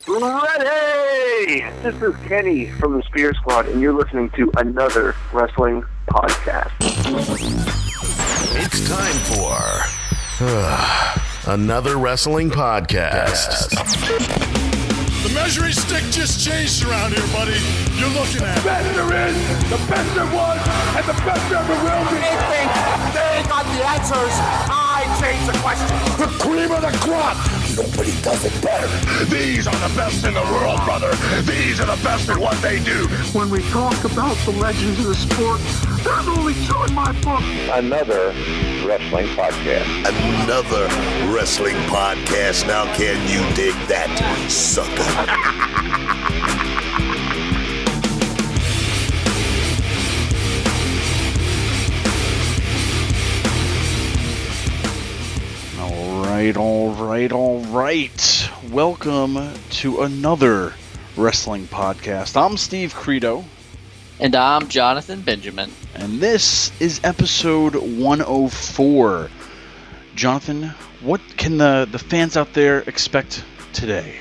Ready! This is Kenny from the Spirit Squad, and you're listening to another wrestling podcast. It's time for another wrestling podcast. The measuring stick just changed around here, buddy. You're looking at the best there is, the best there was, and the best there ever will be. They think they got the answers. I change the question. The cream of the crop. Nobody does it better. These are the best in the world, brother. These are the best at what they do. When we talk about the legends of the sport, there's only two in my book. Another wrestling podcast. Another wrestling podcast. Now can you dig that, sucker? All right. Welcome to another wrestling podcast. I'm Steve Credo. And I'm Jonathan Benjamin. And this is episode 104. Jonathan, what can the fans out there expect today?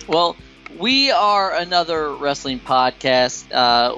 Well, we are another wrestling podcast.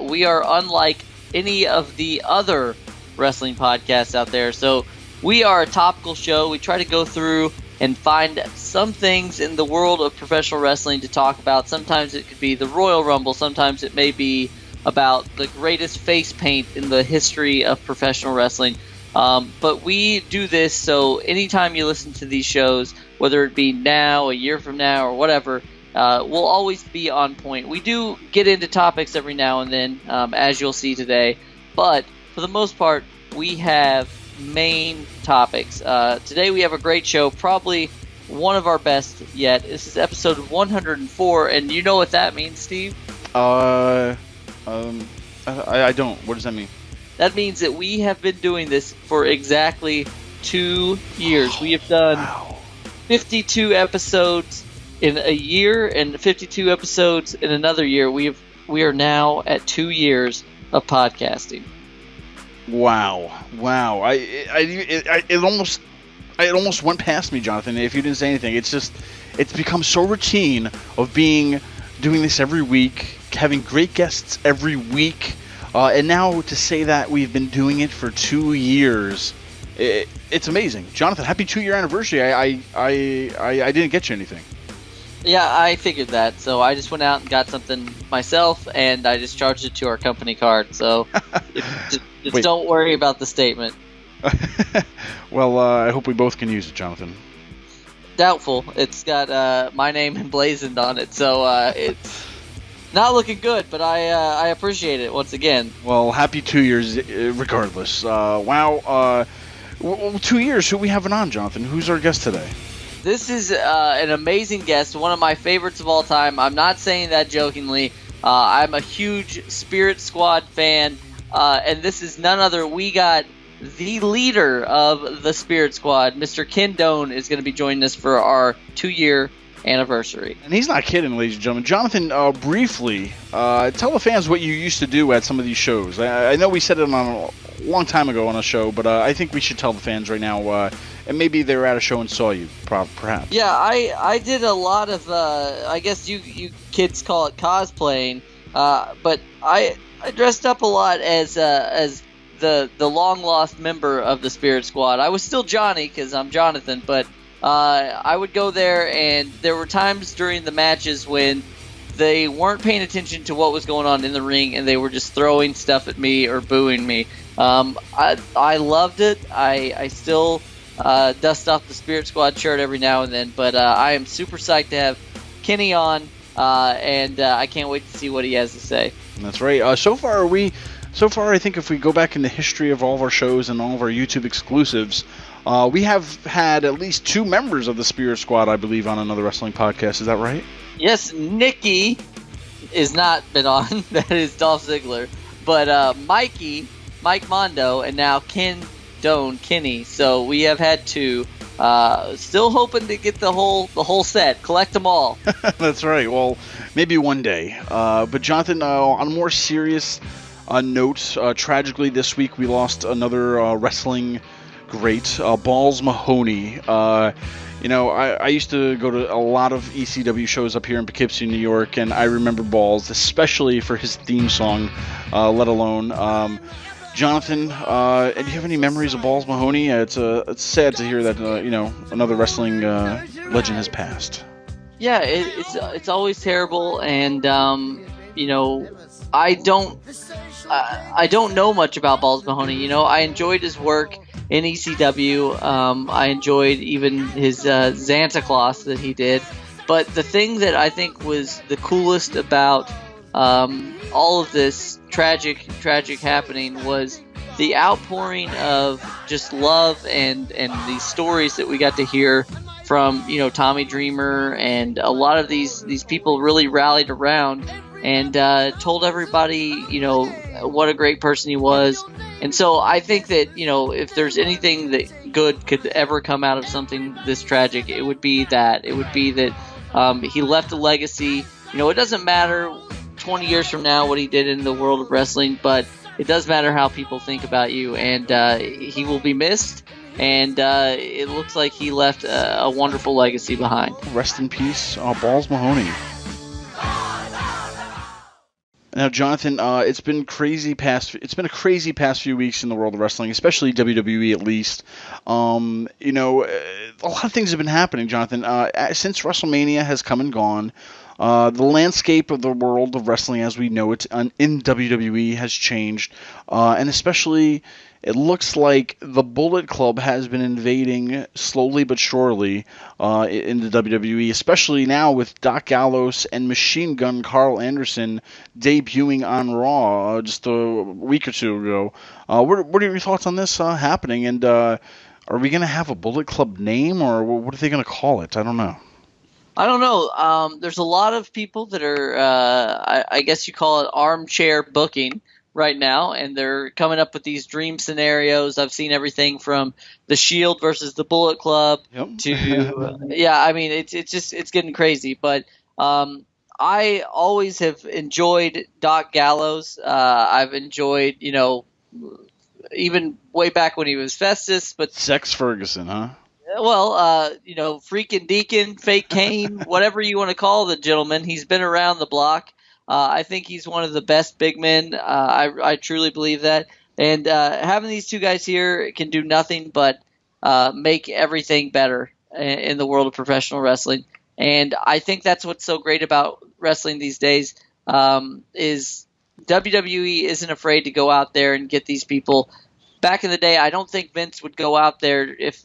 We are unlike any of the other wrestling podcasts out there. So we are a topical show. We try to go through and find some things in the world of professional wrestling to talk about. Sometimes it could be the Royal Rumble. Sometimes it may be about the greatest face paint in the history of professional wrestling. But we do this so anytime you listen to these shows, whether it be now, a year from now, or whatever, we'll always be on point. We do get into topics every now and then, as you'll see today. But for the most part, we have main topics. Today we have a great show, probably one of our best yet. This is episode 104, and you know what that means, Steve? I don't. What does that mean? That means that we have been doing this for exactly 2 years. We have done 52 episodes in a year and 52 episodes in another year. We are now at 2 years of podcasting. Wow. It almost went past me, Jonathan, if you didn't say anything. It's become so routine of doing this every week, having great guests every week, and now to say that we've been doing it for 2 years, it's amazing. Jonathan, happy 2-year anniversary. I didn't get you anything. Yeah, I figured that, so I just went out and got something myself, and I just charged it to our company card, so just don't worry about the statement. Well, I hope we both can use it, Jonathan. Doubtful. It's got my name emblazoned on it, so it's not looking good, but I appreciate it once again. Well, happy 2 years regardless. Wow. 2 years, who we having on, Jonathan? Who's our guest today? This is an amazing guest, one of my favorites of all time. I'm not saying that jokingly. I'm a huge Spirit Squad fan, and this is none other. We got the leader of the Spirit Squad, Mr. Ken Doane, is going to be joining us for our 2-year anniversary. And he's not kidding, ladies and gentlemen. Jonathan, briefly, tell the fans what you used to do at some of these shows. I know we said it on a long time ago on a show, but I think we should tell the fans right now, and maybe they were at a show and saw you, perhaps. Yeah, I did a lot of, I guess you kids call it cosplaying, but I dressed up a lot as the long-lost member of the Spirit Squad. I was still Johnny, because I'm Jonathan, but I would go there, and there were times during the matches when they weren't paying attention to what was going on in the ring, and they were just throwing stuff at me or booing me. I loved it. I still dust off the Spirit Squad shirt every now and then, but I am super psyched to have Kenny on, and I can't wait to see what he has to say. That's right. So far, I think if we go back in the history of all of our shows and all of our YouTube exclusives, we have had at least 2 members of the Spirit Squad, I believe, on another wrestling podcast. Is that right? Yes, Nikki is not been on. That is Dolph Ziggler. But Mike Mondo, and now Ken Doane, Kenny. So we have had 2. Still hoping to get the whole set, collect them all. That's right. Well, maybe one day. But Jonathan, on a more serious note, tragically this week we lost another wrestling great. Balls Mahoney. I used to go to a lot of ECW shows up here in Poughkeepsie, New York, and I remember Balls, especially for his theme song, let alone. Jonathan, do you have any memories of Balls Mahoney? It's sad to hear that another wrestling legend has passed. Yeah, it's always terrible, and I don't know much about Balls Mahoney. I enjoyed his work in ECW. I enjoyed even his Santa Claus that he did. But the thing that I think was the coolest about all of this tragic happening was the outpouring of just love and these stories that we got to hear from Tommy Dreamer, and a lot of these people really rallied around and told everybody what a great person he was. And so I think that if there's anything that good could ever come out of something this tragic, it would be that he left a legacy. It doesn't matter 20 years from now what he did in the world of wrestling, but it does matter how people think about you, and he will be missed. And it looks like he left a wonderful legacy behind. Rest in peace, Balls Mahoney. Now, Jonathan, it's been a crazy past few weeks in the world of wrestling, especially WWE at least. A lot of things have been happening, Jonathan. Since WrestleMania has come and gone, the landscape of the world of wrestling as we know it in WWE has changed, and especially it looks like the Bullet Club has been invading slowly but surely in the WWE, especially now with Doc Gallows and Machine Gun Carl Anderson debuting on Raw just a week or two ago. What are your thoughts on this happening, and are we going to have a Bullet Club name, or what are they going to call it? I don't know. There's a lot of people that are, I guess you call it armchair booking right now, and they're coming up with these dream scenarios. I've seen everything from the Shield versus the Bullet Club to, it's getting crazy. But I always have enjoyed Doc Gallows. I've enjoyed, even way back when he was Festus. But Sex Ferguson, huh? Well, freaking Deacon, fake Kane, whatever you want to call the gentleman, he's been around the block. I think he's one of the best big men. I truly believe that. And having these two guys here can do nothing but make everything better in the world of professional wrestling. And I think that's what's so great about wrestling these days, is WWE isn't afraid to go out there and get these people. Back in the day, I don't think Vince would go out there if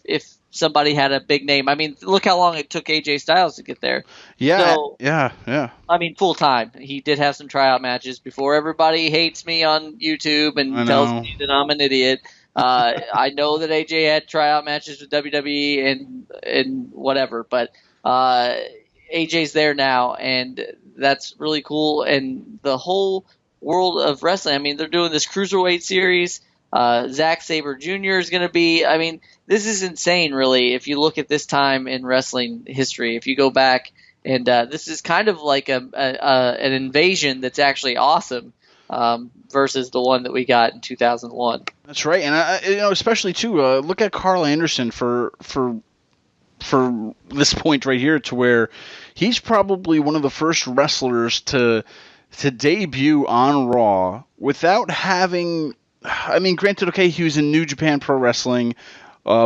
somebody had a big name. I mean, look how long it took AJ Styles to get there. Yeah, so, yeah. I mean, full time. He did have some tryout matches before everybody hates me on YouTube and tells me that I'm an idiot. I know that AJ had tryout matches with WWE and whatever, but AJ's there now, and that's really cool. And the whole world of wrestling, I mean, they're doing this Cruiserweight series. Zack Sabre Jr. is going to be, I mean, this is insane, really, if you look at this time in wrestling history. If you go back, and this is kind of like an invasion that's actually awesome versus the one that we got in 2001. That's right, and especially too, look at Carl Anderson for this point right here, to where he's probably one of the first wrestlers to debut on Raw without having. I mean, granted, okay, he was in New Japan Pro Wrestling,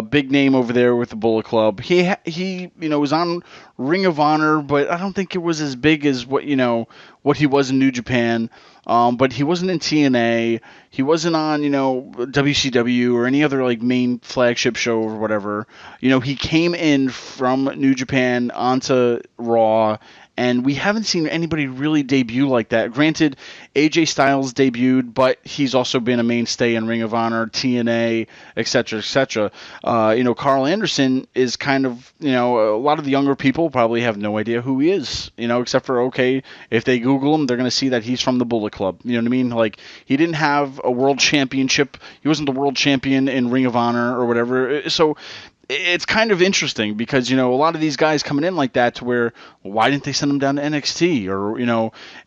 big name over there with the Bullet Club. He was on Ring of Honor, but I don't think it was as big as what he was in New Japan. But he wasn't in TNA. He wasn't on, WCW or any other like main flagship show or whatever. He came in from New Japan onto Raw. And we haven't seen anybody really debut like that. Granted, AJ Styles debuted, but he's also been a mainstay in Ring of Honor, TNA, etc., etc. Carl Anderson is kind of, a lot of the younger people probably have no idea who he is, except for, okay, if they Google him, they're going to see that he's from the Bullet Club. You know what I mean? Like, he didn't have a world championship. He wasn't the world champion in Ring of Honor or whatever. So it's kind of interesting because, a lot of these guys coming in like that to where, why didn't they send them down to NXT? Or,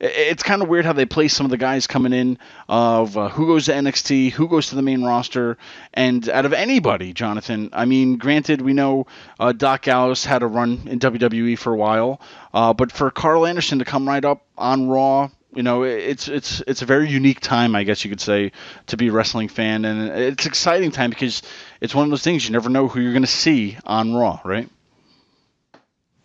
it's kind of weird how they place some of the guys coming in of who goes to NXT, who goes to the main roster, and out of anybody, Jonathan. I mean, granted, we know Doc Gallows had a run in WWE for a while, but for Carl Anderson to come right up on Raw, it's a very unique time, I guess you could say, to be a wrestling fan, and it's an exciting time because it's one of those things you never know who you're going to see on Raw, right?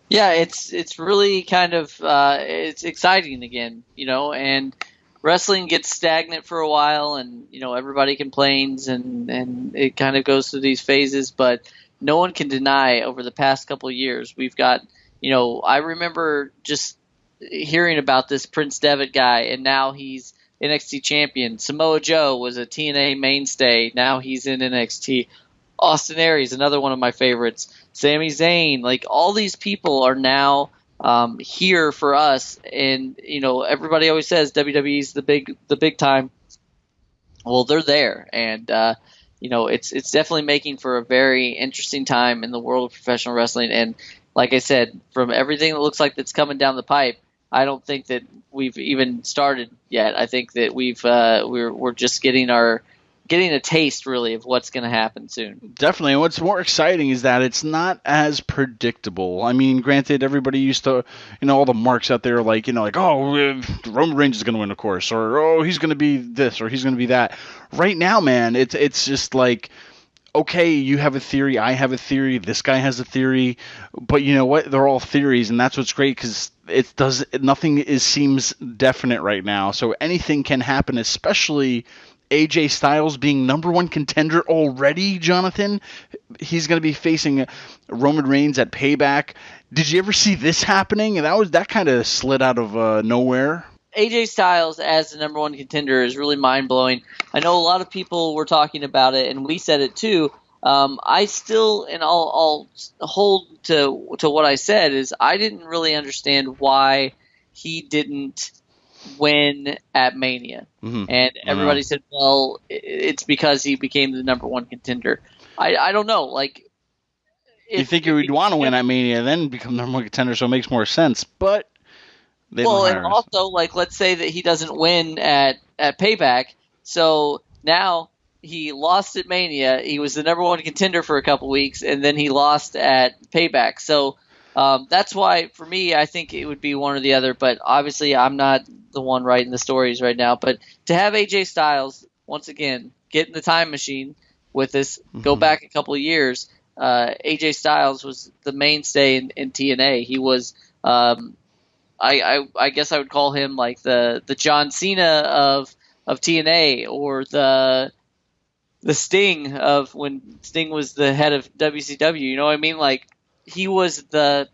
Yeah, it's really kind of it's exciting again, and wrestling gets stagnant for a while, and everybody complains, and it kind of goes through these phases, but no one can deny over the past couple of years we've got, I remember just hearing about this Prince Devitt guy, and now he's NXT champion. Samoa Joe was a TNA mainstay. Now he's in NXT. Austin Aries, another one of my favorites. Sami Zayn, like all these people are now here for us, and everybody always says WWE's the big time. Well, they're there, and it's definitely making for a very interesting time in the world of professional wrestling. And like I said, from everything that looks like that's coming down the pipe, I don't think that we've even started yet. I think that we're just getting a taste really of what's going to happen soon. Definitely. And what's more exciting is that it's not as predictable. I mean, granted, everybody used to, all the marks out there like, Roman Reigns is going to win, of course, or he's going to be this or he's going to be that. Right now, man, it's just like, okay, you have a theory, I have a theory, this guy has a theory, but you know what? They're all theories, and that's what's great because nothing seems definite right now. So anything can happen, especially AJ Styles being number one contender already, Jonathan. He's going to be facing Roman Reigns at Payback. Did you ever see this happening? That kind of slid out of nowhere. AJ Styles as the number one contender is really mind-blowing. I know a lot of people were talking about it, and we said it too. I still, and I'll hold to what I said, is I didn't really understand why he didn't win at Mania. Mm-hmm. And everybody said, well, it's because he became the number one contender. I don't know. Like, you think you would want to win at Mania, then become number one contender, so it makes more sense. But and also, like, let's say that he doesn't win at Payback, so now he lost at Mania. He was the number one contender for a couple weeks, and then he lost at Payback. So that's why, for me, I think it would be one or the other. But obviously, I'm not the one writing the stories right now. But to have AJ Styles, once again, get in the time machine with us, go back a couple of years, AJ Styles was the mainstay in TNA. He was I guess I would call him like the John Cena of TNA, or the Sting of when Sting was the head of WCW. You know what I mean? Like, he was the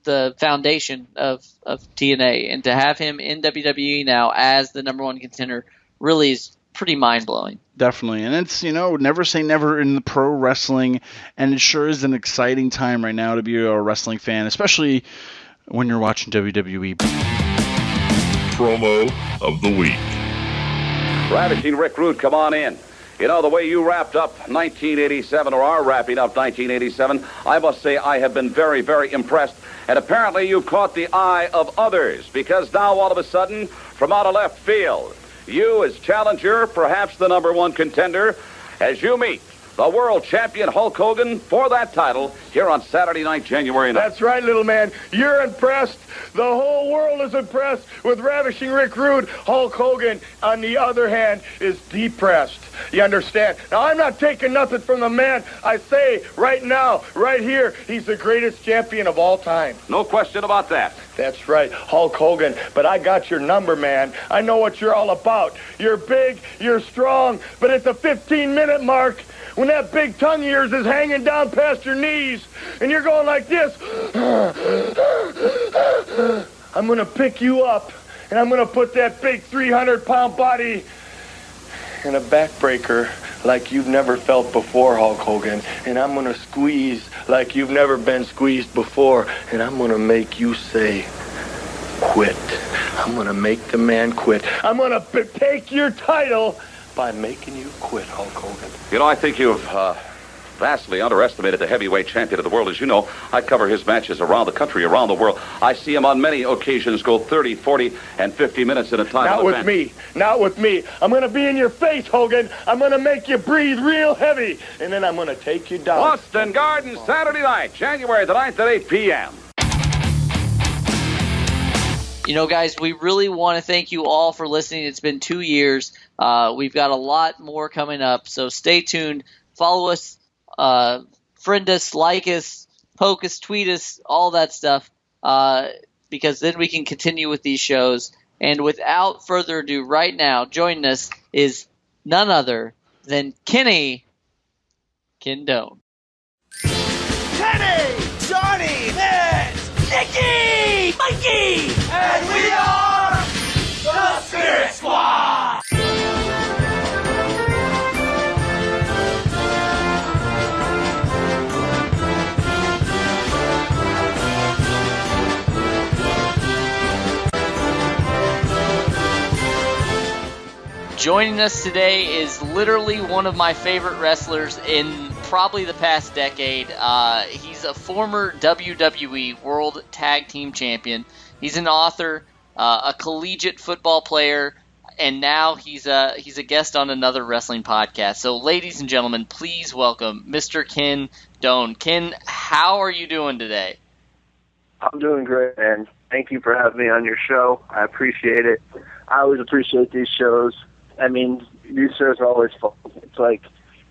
foundation of TNA, and to have him in WWE now as the number one contender really is pretty mind-blowing. Definitely. And it's, never say never in the pro wrestling, and it sure is an exciting time right now to be a wrestling fan, especially when you're watching WWE. Promo of the week. Ravishing Rick Rude, come on in. The way you wrapped up 1987, or are wrapping up 1987, I must say I have been very, very impressed. And apparently you've caught the eye of others, because now all of a sudden, from out of left field, you as challenger, perhaps the number one contender, as you meet the world champion Hulk Hogan for that title here on Saturday night, January 9th. That's right, little man. You're impressed. The whole world is impressed with Ravishing Rick Rude. Hulk Hogan, on the other hand, is depressed. You understand? Now, I'm not taking nothing from the man. I say right now, right here, he's the greatest champion of all time. No question about that. That's right, Hulk Hogan. But I got your number, man. I know what you're all about. You're big, you're strong, but at the 15-minute mark, when that big tongue of yours is hanging down past your knees, and you're going like this, I'm going to pick you up, and I'm going to put that big 300-pound body in a backbreaker like you've never felt before, Hulk Hogan. And I'm going to squeeze like you've never been squeezed before. And I'm going to make you say, quit. I'm going to make the man quit. I'm going to take your title by making you quit, Hulk Hogan. I think you've vastly underestimated, the heavyweight champion of the world. As you know, I cover his matches around the country, around the world. I see him on many occasions go 30, 40, and 50 minutes at a time. Not with me. Not with me. I'm going to be in your face, Hogan. I'm going to make you breathe real heavy, and then I'm going to take you down. Boston Garden, Saturday night, January the 9th at 8 p.m. You know, guys, we really want to thank you all for listening. It's been 2 years. We've got a lot more coming up, so stay tuned. Follow us, friend us, like us, poke us, tweet us, all that stuff, because then we can continue with these shows. And without further ado, right now, joining us is none other than Ken Doane. Kenny, Johnny, Ned, Nicky, Mikey, and we are the Spirit Squad! Joining us today is literally one of my favorite wrestlers in probably the past decade. He's a former WWE World Tag Team Champion. He's an author, a collegiate football player, and now he's a guest on another wrestling podcast. So, ladies and gentlemen, please welcome Mr. Ken Doane. Ken, how are you doing today? I'm doing great, man. Thank you for having me on your show. I appreciate it. I always appreciate these shows. I mean, these shows are always fun. It's like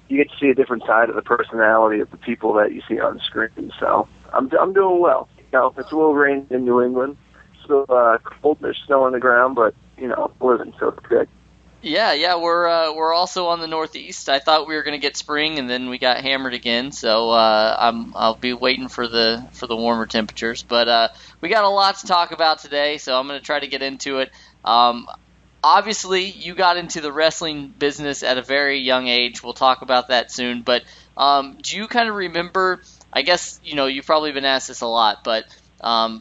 you get to see a different side of the personality of the people that you see on the screen. So I'm doing well. You know, it's a little rainy in New England. Still cold. There's snow on the ground, but you know, living, so it's good. Yeah, we're also on the Northeast. I thought we were going to get spring, and then we got hammered again. So I'll be waiting for the warmer temperatures. But we got a lot to talk about today, so I'm going to try to get into it. Obviously, you got into the wrestling business at a very young age. We'll talk about that soon. But do you kind of remember, I guess, you know, you've probably been asked this a lot, but a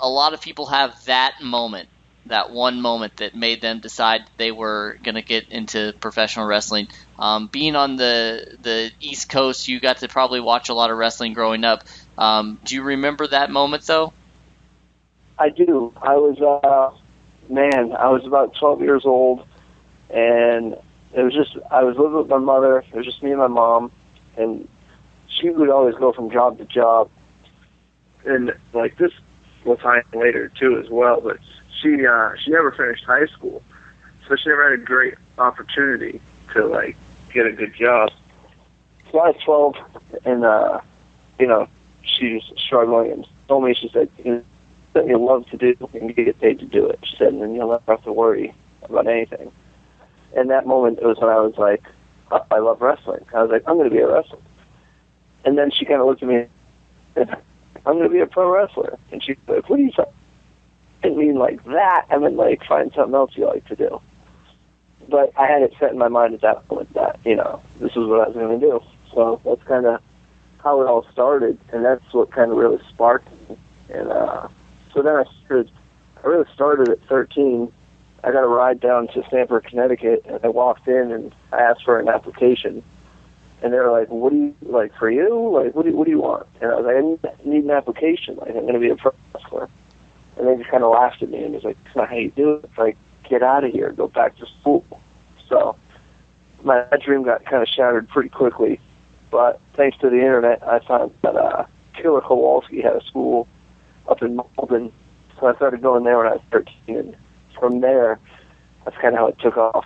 lot of people have that moment, that one moment that made them decide they were going to get into professional wrestling. Being on the East Coast, you got to probably watch a lot of wrestling growing up. Do you remember that moment, though? I do. I was about 12 years old, and I was living with my mother. It was just me and my mom, and she would always go from job to job. And like this will tie in later too as well, but she never finished high school, so she never had a great opportunity to like get a good job. So I was 12, and you know, she was struggling and told me, she said, that you love to do and you get paid to do it. She said, and then you'll never have to worry about anything. And that moment, it was when I was like, oh, I love wrestling. I was like, I'm going to be a wrestler. And then she kind of looked at me and I'm going to be a pro wrestler. And she's like, what do you say? I didn't mean like that. I meant like find something else you like to do. But I had it set in my mind at that point that, you know, this is what I was going to do. So that's kind of how it all started. And that's what kind of really sparked me. And, so then I really started at 13. I got a ride down to Stamford, Connecticut, and I walked in and I asked for an application. And they were like, what do you, like, for you? Like, what do you want? And I was like, I need an application. Like, I'm going to be a pro wrestler. And they just kind of laughed at me and was like, that's not how you do it. It's like, get out of here, go back to school. So my dream got kind of shattered pretty quickly. But thanks to the internet, I found that Killer Kowalski had a school up in Malden, so I started going there when I was 13, and from there, that's kind of how it took off.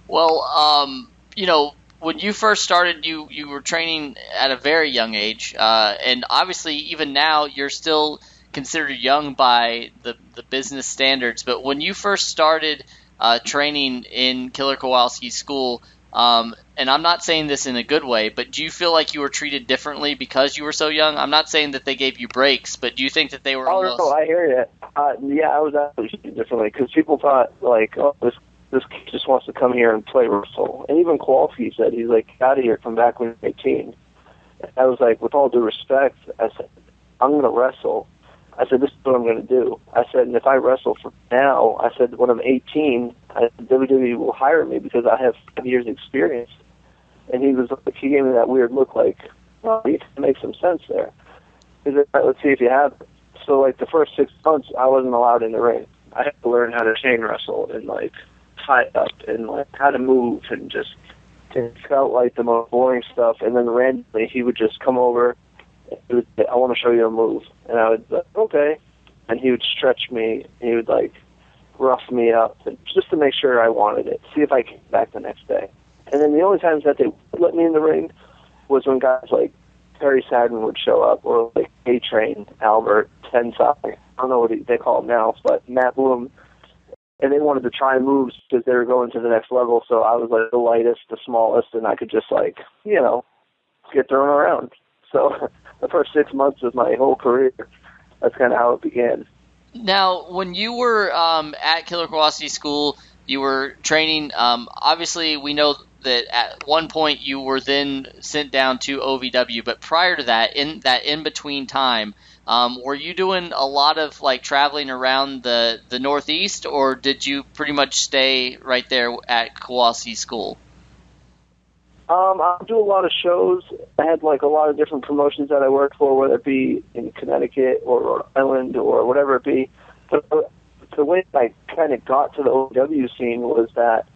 Well, you know, when you first started, you were training at a very young age, and obviously even now you're still considered young by the business standards, but when you first started training in Killer Kowalski's school, and I'm not saying this in a good way, but do you feel like you were treated differently because you were so young? I'm not saying that they gave you breaks, but do you think that they were almost... Oh, no, I hear you. Yeah, I was actually treated differently because people thought, like, oh, this kid just wants to come here and play wrestle. And even Kowalski said, he's like, get out of here, come back when you're 18. And I was like, with all due respect, I said, I'm going to wrestle. I said, this is what I'm going to do. I said, and if I wrestle for now, I said, when I'm 18, WWE will hire me because I have 5 years experience. And he gave me that weird look like, well, you can make some sense there. He said, all right, let's see if you have it. So, like, the first 6 months, I wasn't allowed in the ring. I had to learn how to chain wrestle and, like, tie up and, like, how to move and just, it felt like the most boring stuff. And then randomly, he would just come over and he would say, I want to show you a move. And I would be like, okay. And he would stretch me. He would, like, rough me up just to make sure I wanted it, see if I came back the next day. And then the only times that they would let me in the ring was when guys like Perry Saturn would show up, or like A-Train, Albert, Tensai, I don't know what they call him now, but Matt Bloom, and they wanted to try moves because they were going to the next level, so I was like the lightest, the smallest, and I could just like, get thrown around. So the first 6 months of my whole career, that's kind of how it began. Now, when you were at Killer Kowalski School, you were training. Obviously, we know that at one point you were then sent down to OVW, but prior to that, in between time, were you doing a lot of like traveling around the Northeast, or did you pretty much stay right there at Kowalski School? I do a lot of shows. I had like a lot of different promotions that I worked for, whether it be in Connecticut or Rhode Island or whatever it be. But the way I kind of got to the OVW scene was that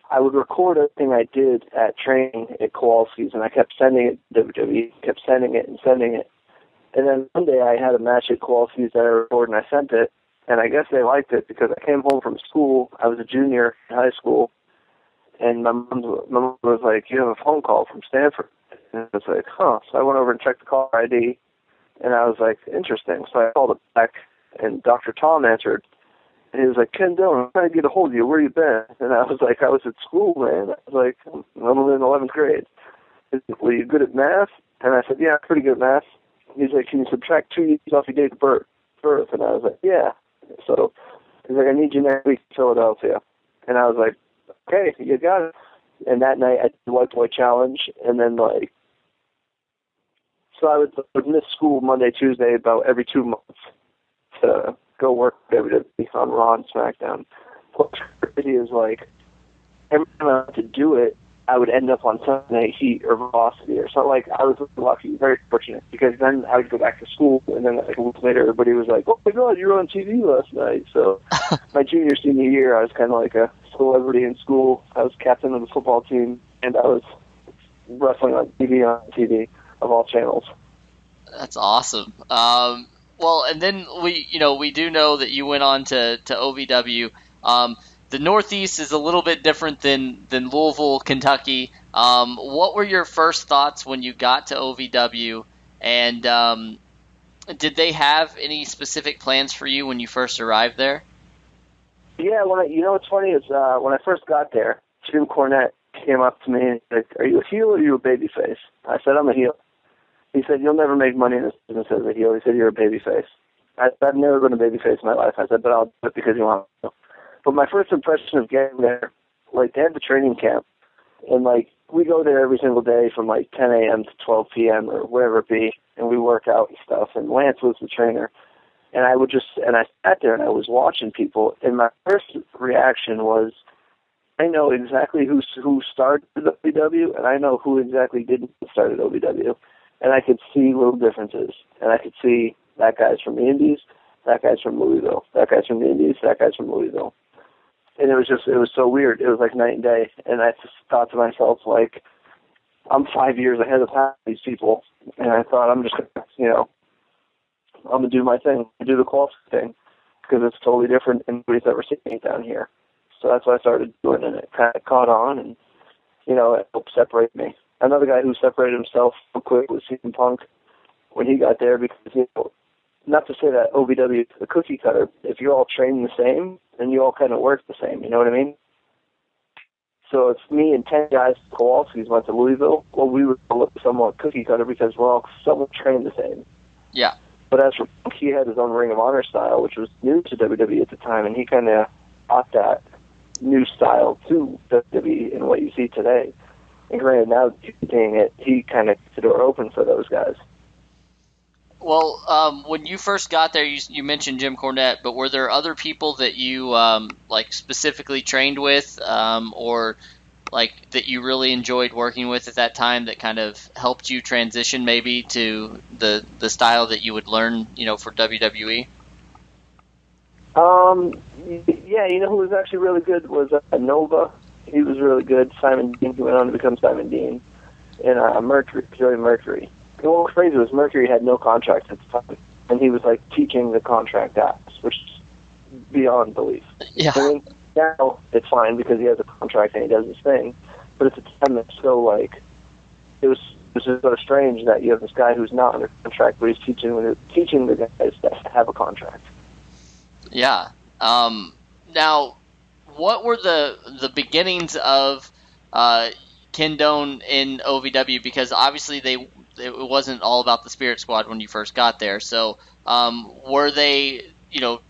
I would record everything I did at training at Kowalski's, and I kept sending it to WWE, kept sending it. And then one day I had a match at Kowalski's that I recorded, and I sent it, and I guess they liked it because I came home from school. I was a junior in high school, and my mom was like, you have a phone call from Stanford. And I was like, huh. So I went over and checked the caller ID, and I was like, interesting. So I called it back, and Dr. Tom answered. And he was like, Ken Doane, I'm trying to get a hold of you. Where you been? And I was like, I was at school, man. I was like, I'm only in 11th grade. He's like, well, you good at math? And I said, yeah, I'm pretty good at math. He's like, can you subtract 2 years off your date of birth? And I was like, yeah. So he's like, I need you next week in Philadelphia. And I was like, okay, you got it. And that night I did the White Boy Challenge. And then, like, so I would miss school Monday, Tuesday about every 2 months to go work WWE on Raw and SmackDown. What's crazy is, like, every time I had to do it, I would end up on Sunday Night Heat or Velocity or something. Like, I was lucky, very fortunate, because then I would go back to school, and then like a week later, everybody was like, oh my God, you were on TV last night. So my senior year, I was kind of like a celebrity in school. I was captain of the football team, and I was wrestling on TV of all channels. That's awesome. Well, and then we do know that you went on to OVW. The Northeast is a little bit different than Louisville, Kentucky. What were your first thoughts when you got to OVW, and did they have any specific plans for you when you first arrived there? Yeah, what's funny is when I first got there, Jim Cornette came up to me and said, are you a heel or are you a babyface? I said, I'm a heel. He said, you'll never make money in this business as a heel. He said, you're a babyface. I've never been a babyface in my life. I said, but I'll do it because you want to. But my first impression of getting there, like, they had the training camp, and, like, we go there every single day from, like, 10 a.m. to 12 p.m. or wherever it be, and we work out and stuff, and Lance was the trainer. And I sat there and I was watching people, and my first reaction was, I know exactly who started OVW, and I know who exactly didn't start at OVW. And I could see little differences. And I could see that guy's from the Indies, that guy's from Louisville, that guy's from the Indies, that guy's from Louisville. And it was so weird. It was like night and day. And I just thought to myself, like, I'm 5 years ahead of half these people. And I thought, I'm just going to, I'm going to do my thing, do the quality thing, because it's totally different and nobody's ever seen it down here. So that's what I started doing, and it kind of caught on, and, it helped separate me. Another guy who separated himself real quick was CM Punk when he got there, because, not to say that OVW is a cookie cutter, if you're all trained the same, then you all kind of work the same, you know what I mean? So if me and 10 guys at Kowalski's went to Louisville, well, we would look somewhat cookie cutter because we're all somewhat trained the same. Yeah. But as for Punk, he had his own Ring of Honor style, which was new to WWE at the time, and he kind of brought that new style to WWE in what you see today. And granted, now seeing it, he kind of kept the door open for those guys. Well, when you first got there, you mentioned Jim Cornette, but were there other people that you specifically trained with, or like that you really enjoyed working with at that time that kind of helped you transition maybe to the style that you would learn, for WWE? Yeah, you know who was actually really good was Nova. He was really good. Simon Dean, who went on to become Simon Dean. And Joey Mercury. And what was crazy was Mercury had no contract at the time. And he was, like, teaching the contract acts, which is beyond belief. Yeah. I mean, now it's fine because he has a contract and he does his thing. But at the time, it's so, like, it was just sort of strange that you have this guy who's not under contract, but he's teaching the guys that have a contract. Yeah. Now, what were the beginnings of Ken Doane in OVW? Because obviously it wasn't all about the Spirit Squad when you first got there. So were they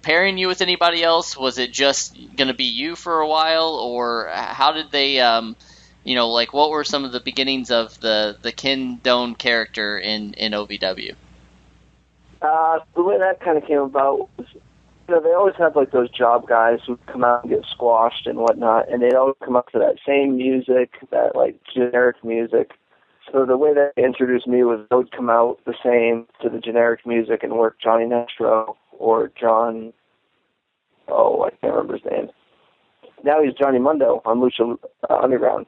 pairing you with anybody else? Was it just going to be you for a while, or how did they what were some of the beginnings of the Ken Doane character in OVW? The way that kind of came about was, they always have, like, those job guys who come out and get squashed and whatnot, and they'd always come up to that same music, that, like, generic music. So the way that they introduced me was they would come out the same to the generic music and work Johnny Nitro or John, I can't remember his name. Now he's Johnny Mundo on Lucha Underground.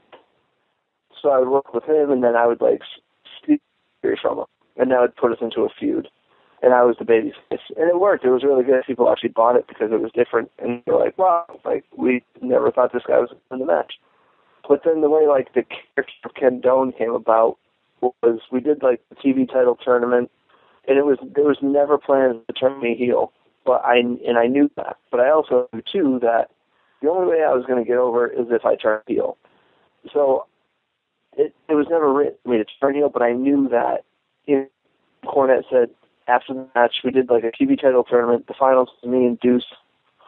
So I would work with him, and then I would, like, steal from him, and that would put us into a feud. And I was the baby face. And it worked. It was really good. People actually bought it because it was different. And they're like, wow, like, we never thought this guy was in the match. But then the way, like, the character of Ken Doane came about was we did, like, the TV title tournament, and there was never plans to turn me heel. But I knew that. But I also knew, too, that the only way I was going to get over is if I turned heel. So it was never written for me to turn heel, but I knew that. Cornette said, after the match, we did, like, a TV title tournament. The finals was me and Deuce,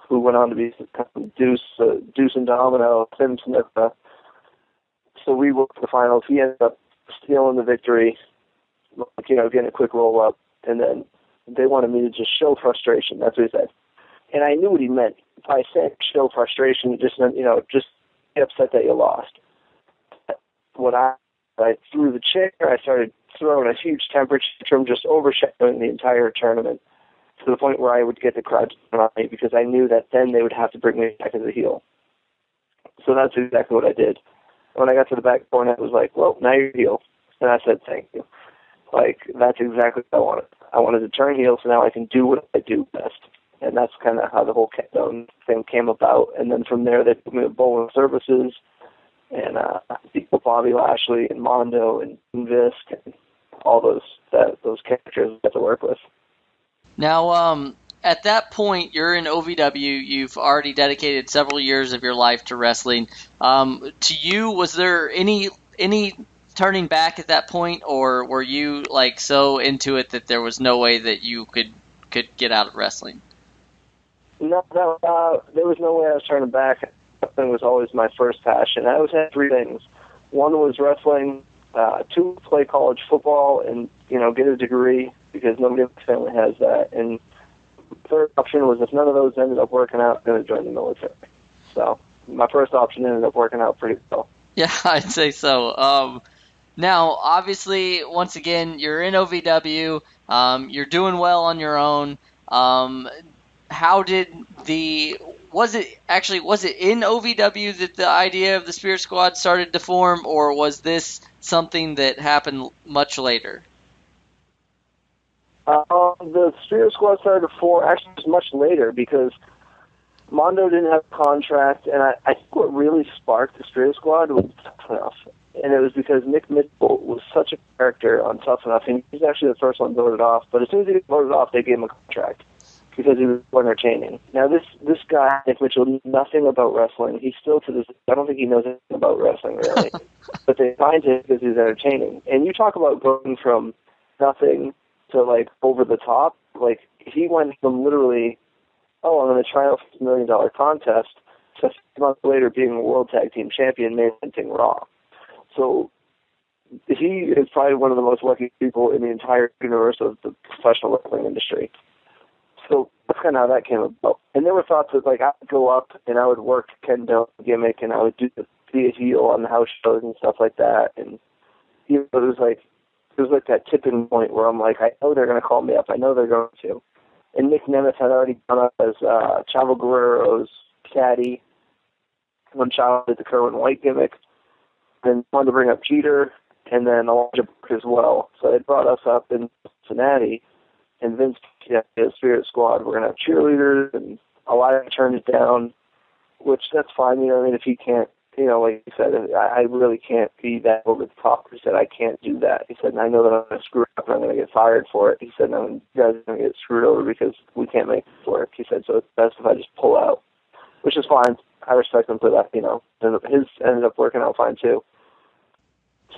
who went on to be Deuce and Domino, Tim Smith. So we worked the finals. He ended up stealing the victory, getting a quick roll-up. And then they wanted me to just show frustration. That's what he said. And I knew what he meant. By saying show frustration, it just meant, just get upset that you lost. What I threw the chair, I started throwing a huge temper tantrum, just overshadowing the entire tournament to the point where I would get the crowd on me because I knew that then they would have to bring me back as a heel. So that's exactly what I did. When I got to the back corner, I was like, well, now you're heel. And I said, thank you. Like, that's exactly what I wanted. I wanted to turn heel so now I can do what I do best. And that's kind of how the whole Ken Doane thing came about. And then from there, they put me with Bowling Services and Bobby Lashley and Mondo and Visk and all those characters I got to work with. Now, at that point, you're in OVW. You've already dedicated several years of your life to wrestling. To you, was there any turning back at that point, or were you, like, so into it that there was no way that you could get out of wrestling? No, there was no way I was turning back. Wrestling was always my first passion. I always had three things. One was wrestling, two, play college football and, get a degree because nobody in my family has that. And the third option was if none of those ended up working out, I'm going to join the military. So my first option ended up working out pretty well. Yeah, I'd say so. Now, obviously, once again, you're in OVW. You're doing well on your own. How did was it in OVW that the idea of the Spirit Squad started to form, or was this something that happened much later? The Spirit Squad started to form actually much later because Mondo didn't have a contract, and I think what really sparked the Spirit Squad was Tough Enough. And it was because Nick Mitchell was such a character on Tough Enough, and he's actually the first one voted off. But as soon as he got voted off, they gave him a contract because he was entertaining. Now, this guy, Nick Mitchell, knew nothing about wrestling. He still, to this day, I don't think he knows anything about wrestling, really. But they signed him because he's entertaining. And you talk about going from nothing to, like, over the top. Like, he went from literally, I'm going to try out for $1 million contest to 6 months later being a World Tag Team Champion, main eventing Raw. So he is probably one of the most lucky people in the entire universe of the professional wrestling industry. So that's kind of how that came about. And there were thoughts that, like, I would go up and I would work Ken Doane gimmick and I would do the be a heel on the house shows and stuff like that. And it was like that tipping point where I'm like, I know they're going to call me up. I know they're going to. And Nick Nemeth had already gone up as Chavo Guerrero's caddy when Chavo did the Kerwin White gimmick. Then wanted to bring up Jeter and then Elijah Burke as well. So they brought us up in Cincinnati, and Vince, the Spirit Squad, we're going to have cheerleaders, and Elijah turned it down, which that's fine. You know what I mean? If he can't, you know, like he said, I really can't be that over the top. He said, I can't do that. He said, and I know that I'm going to screw up and I'm going to get fired for it. He said, no, you guys are going to get screwed over because we can't make this work. He said, so it's best if I just pull out, which is fine. I respect him for that, you know. And his ended up working out fine, too.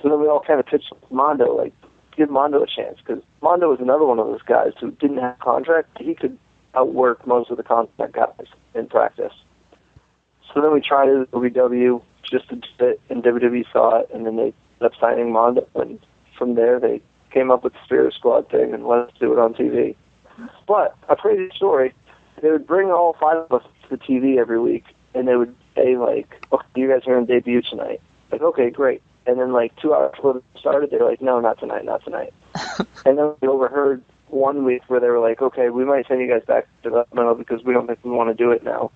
So then we all kind of pitched Mondo, like, give Mondo a chance, because Mondo was another one of those guys who didn't have a contract. He could outwork most of the contract guys in practice. So then we tried it at WW just to do it, and WWE saw it, and then they ended up signing Mondo, and from there they came up with the Spirit Squad thing and let us do it on TV. But a crazy story, they would bring all 5 of us to TV every week, and they would say, like, okay, you guys are going to debut tonight. Like, okay, great. And then, like, 2 hours before they started, they were like, no, not tonight. And then we overheard one week where they were like, okay, we might send you guys back to developmental because we don't think we want to do it now.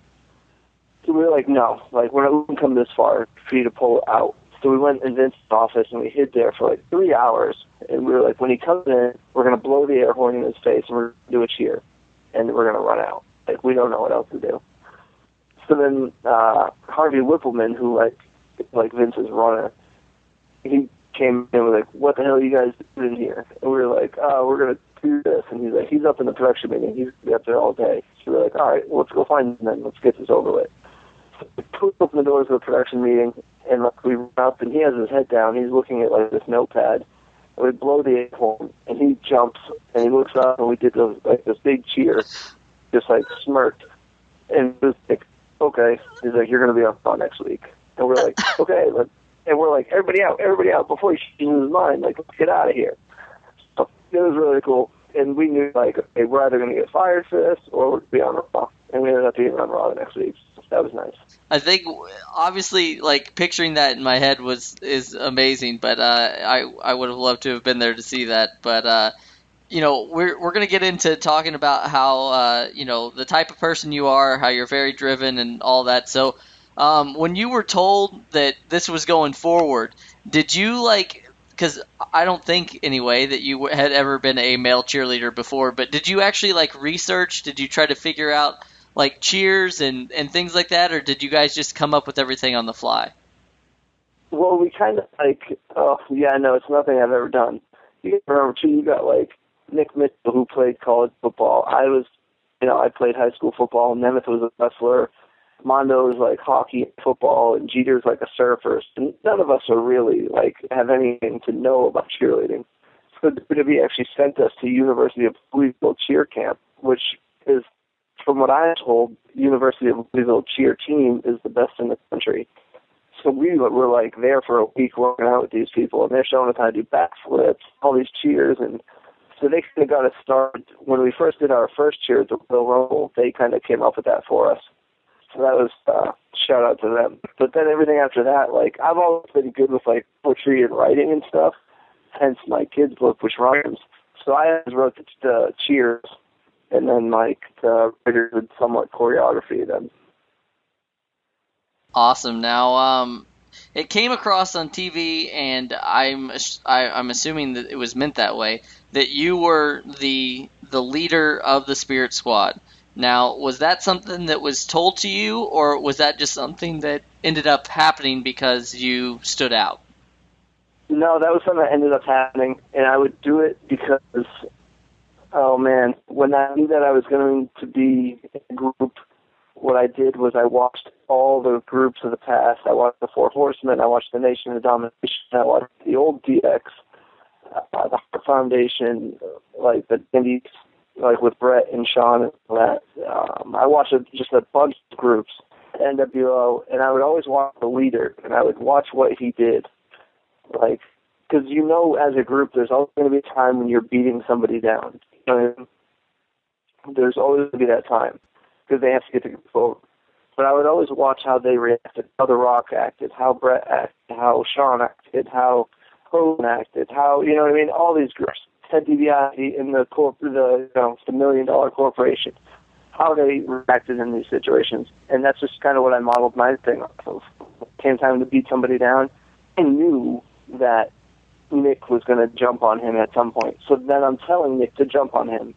So we were like, no, like, we're not going to come this far for you to pull out. So we went in Vince's office, and we hid there for, like, 3 hours. And we were like, when he comes in, we're going to blow the air horn in his face, and we're going to do a cheer. And we're going to run out. Like, we don't know what else to do. So then Harvey Whippleman, who, like Vince's runner, he came in with, like, what the hell are you guys doing here? And we were like, oh, we're going to do this. And he's like, he's up in the production meeting. He's going to be up there all day. So we're like, all right, well, let's go find him then. Let's get this over with. So we open the doors of the production meeting, and like, we run up, and he has his head down. He's looking at, like, this notepad. And we blow the air horn, and he jumps, and he looks up, and we did this big cheer, just, like, smirked. And it was like, okay. He's like, you're going to be on Raw next week. And we're like, okay, and we're like, everybody out, before he changes his mind, like, let's get out of here. So it was really cool. And we knew, like, okay, we're either going to get fired for this or we're going to be on Raw. And we ended up being on Raw the next week. So that was nice. I think, obviously, like, picturing that in my head is amazing, but I would have loved to have been there to see that. But, you know, we're going to get into talking about how, you know, the type of person you are, how you're very driven and all that. So, when you were told that this was going forward, did you, like, because I don't think, anyway, that you had ever been a male cheerleader before, but did you actually, like, research? Did you try to figure out, like, cheers and things like that, or did you guys just come up with everything on the fly? Well, we kind of, like, it's nothing I've ever done. You remember, too, you got, like, Nick Mitchell, who played college football. I played high school football. Nemeth was a wrestler. Mondo was like hockey and football, and Jeter's like a surfer. And none of us are really, like, have anything to know about cheerleading. So WWE actually sent us to University of Louisville cheer camp, which is, from what I'm told, University of Louisville cheer team is the best in the country. So we were, like, there for a week working out with these people, and they're showing us how to do backflips, all these cheers, and so they kind of got us started. When we first did our first cheer at the Royal Rumble, they kind of came up with that for us. So that was shout out to them. But then everything after that, like, I've always been good with, like, poetry and writing and stuff, hence my kids' book, which rhymes. So I always wrote the cheers, and then, like, the writers would somewhat choreography them. Awesome. Now, it came across on TV, and I'm assuming that it was meant that way, that you were the leader of the Spirit Squad. Now, was that something that was told to you, or was that just something that ended up happening because you stood out? No, that was something that ended up happening, and I would do it because, oh man, when I knew that I was going to be in a group, what I did was I watched all the groups of the past. I watched the Four Horsemen, I watched the Nation of Domination, I watched the old DX, the Heart Foundation, like the Indies, like with Brett and Sean and all that. I watched just a bunch of groups, NWO, and I would always watch the leader, and I would watch what he did. Like, because you know, as a group, there's always going to be a time when you're beating somebody down. You know what I mean? There's always going to be that time, because they have to get the group over. But I would always watch how they reacted, how The Rock acted, how Brett acted, how Shawn acted, how Hogan acted, how, you know what I mean, all these groups, Ted DiBiase in the $1 million corporation, how they reacted in these situations. And that's just kind of what I modeled my thing off of. Came time to beat somebody down, I knew that Nick was going to jump on him at some point. So then I'm telling Nick to jump on him.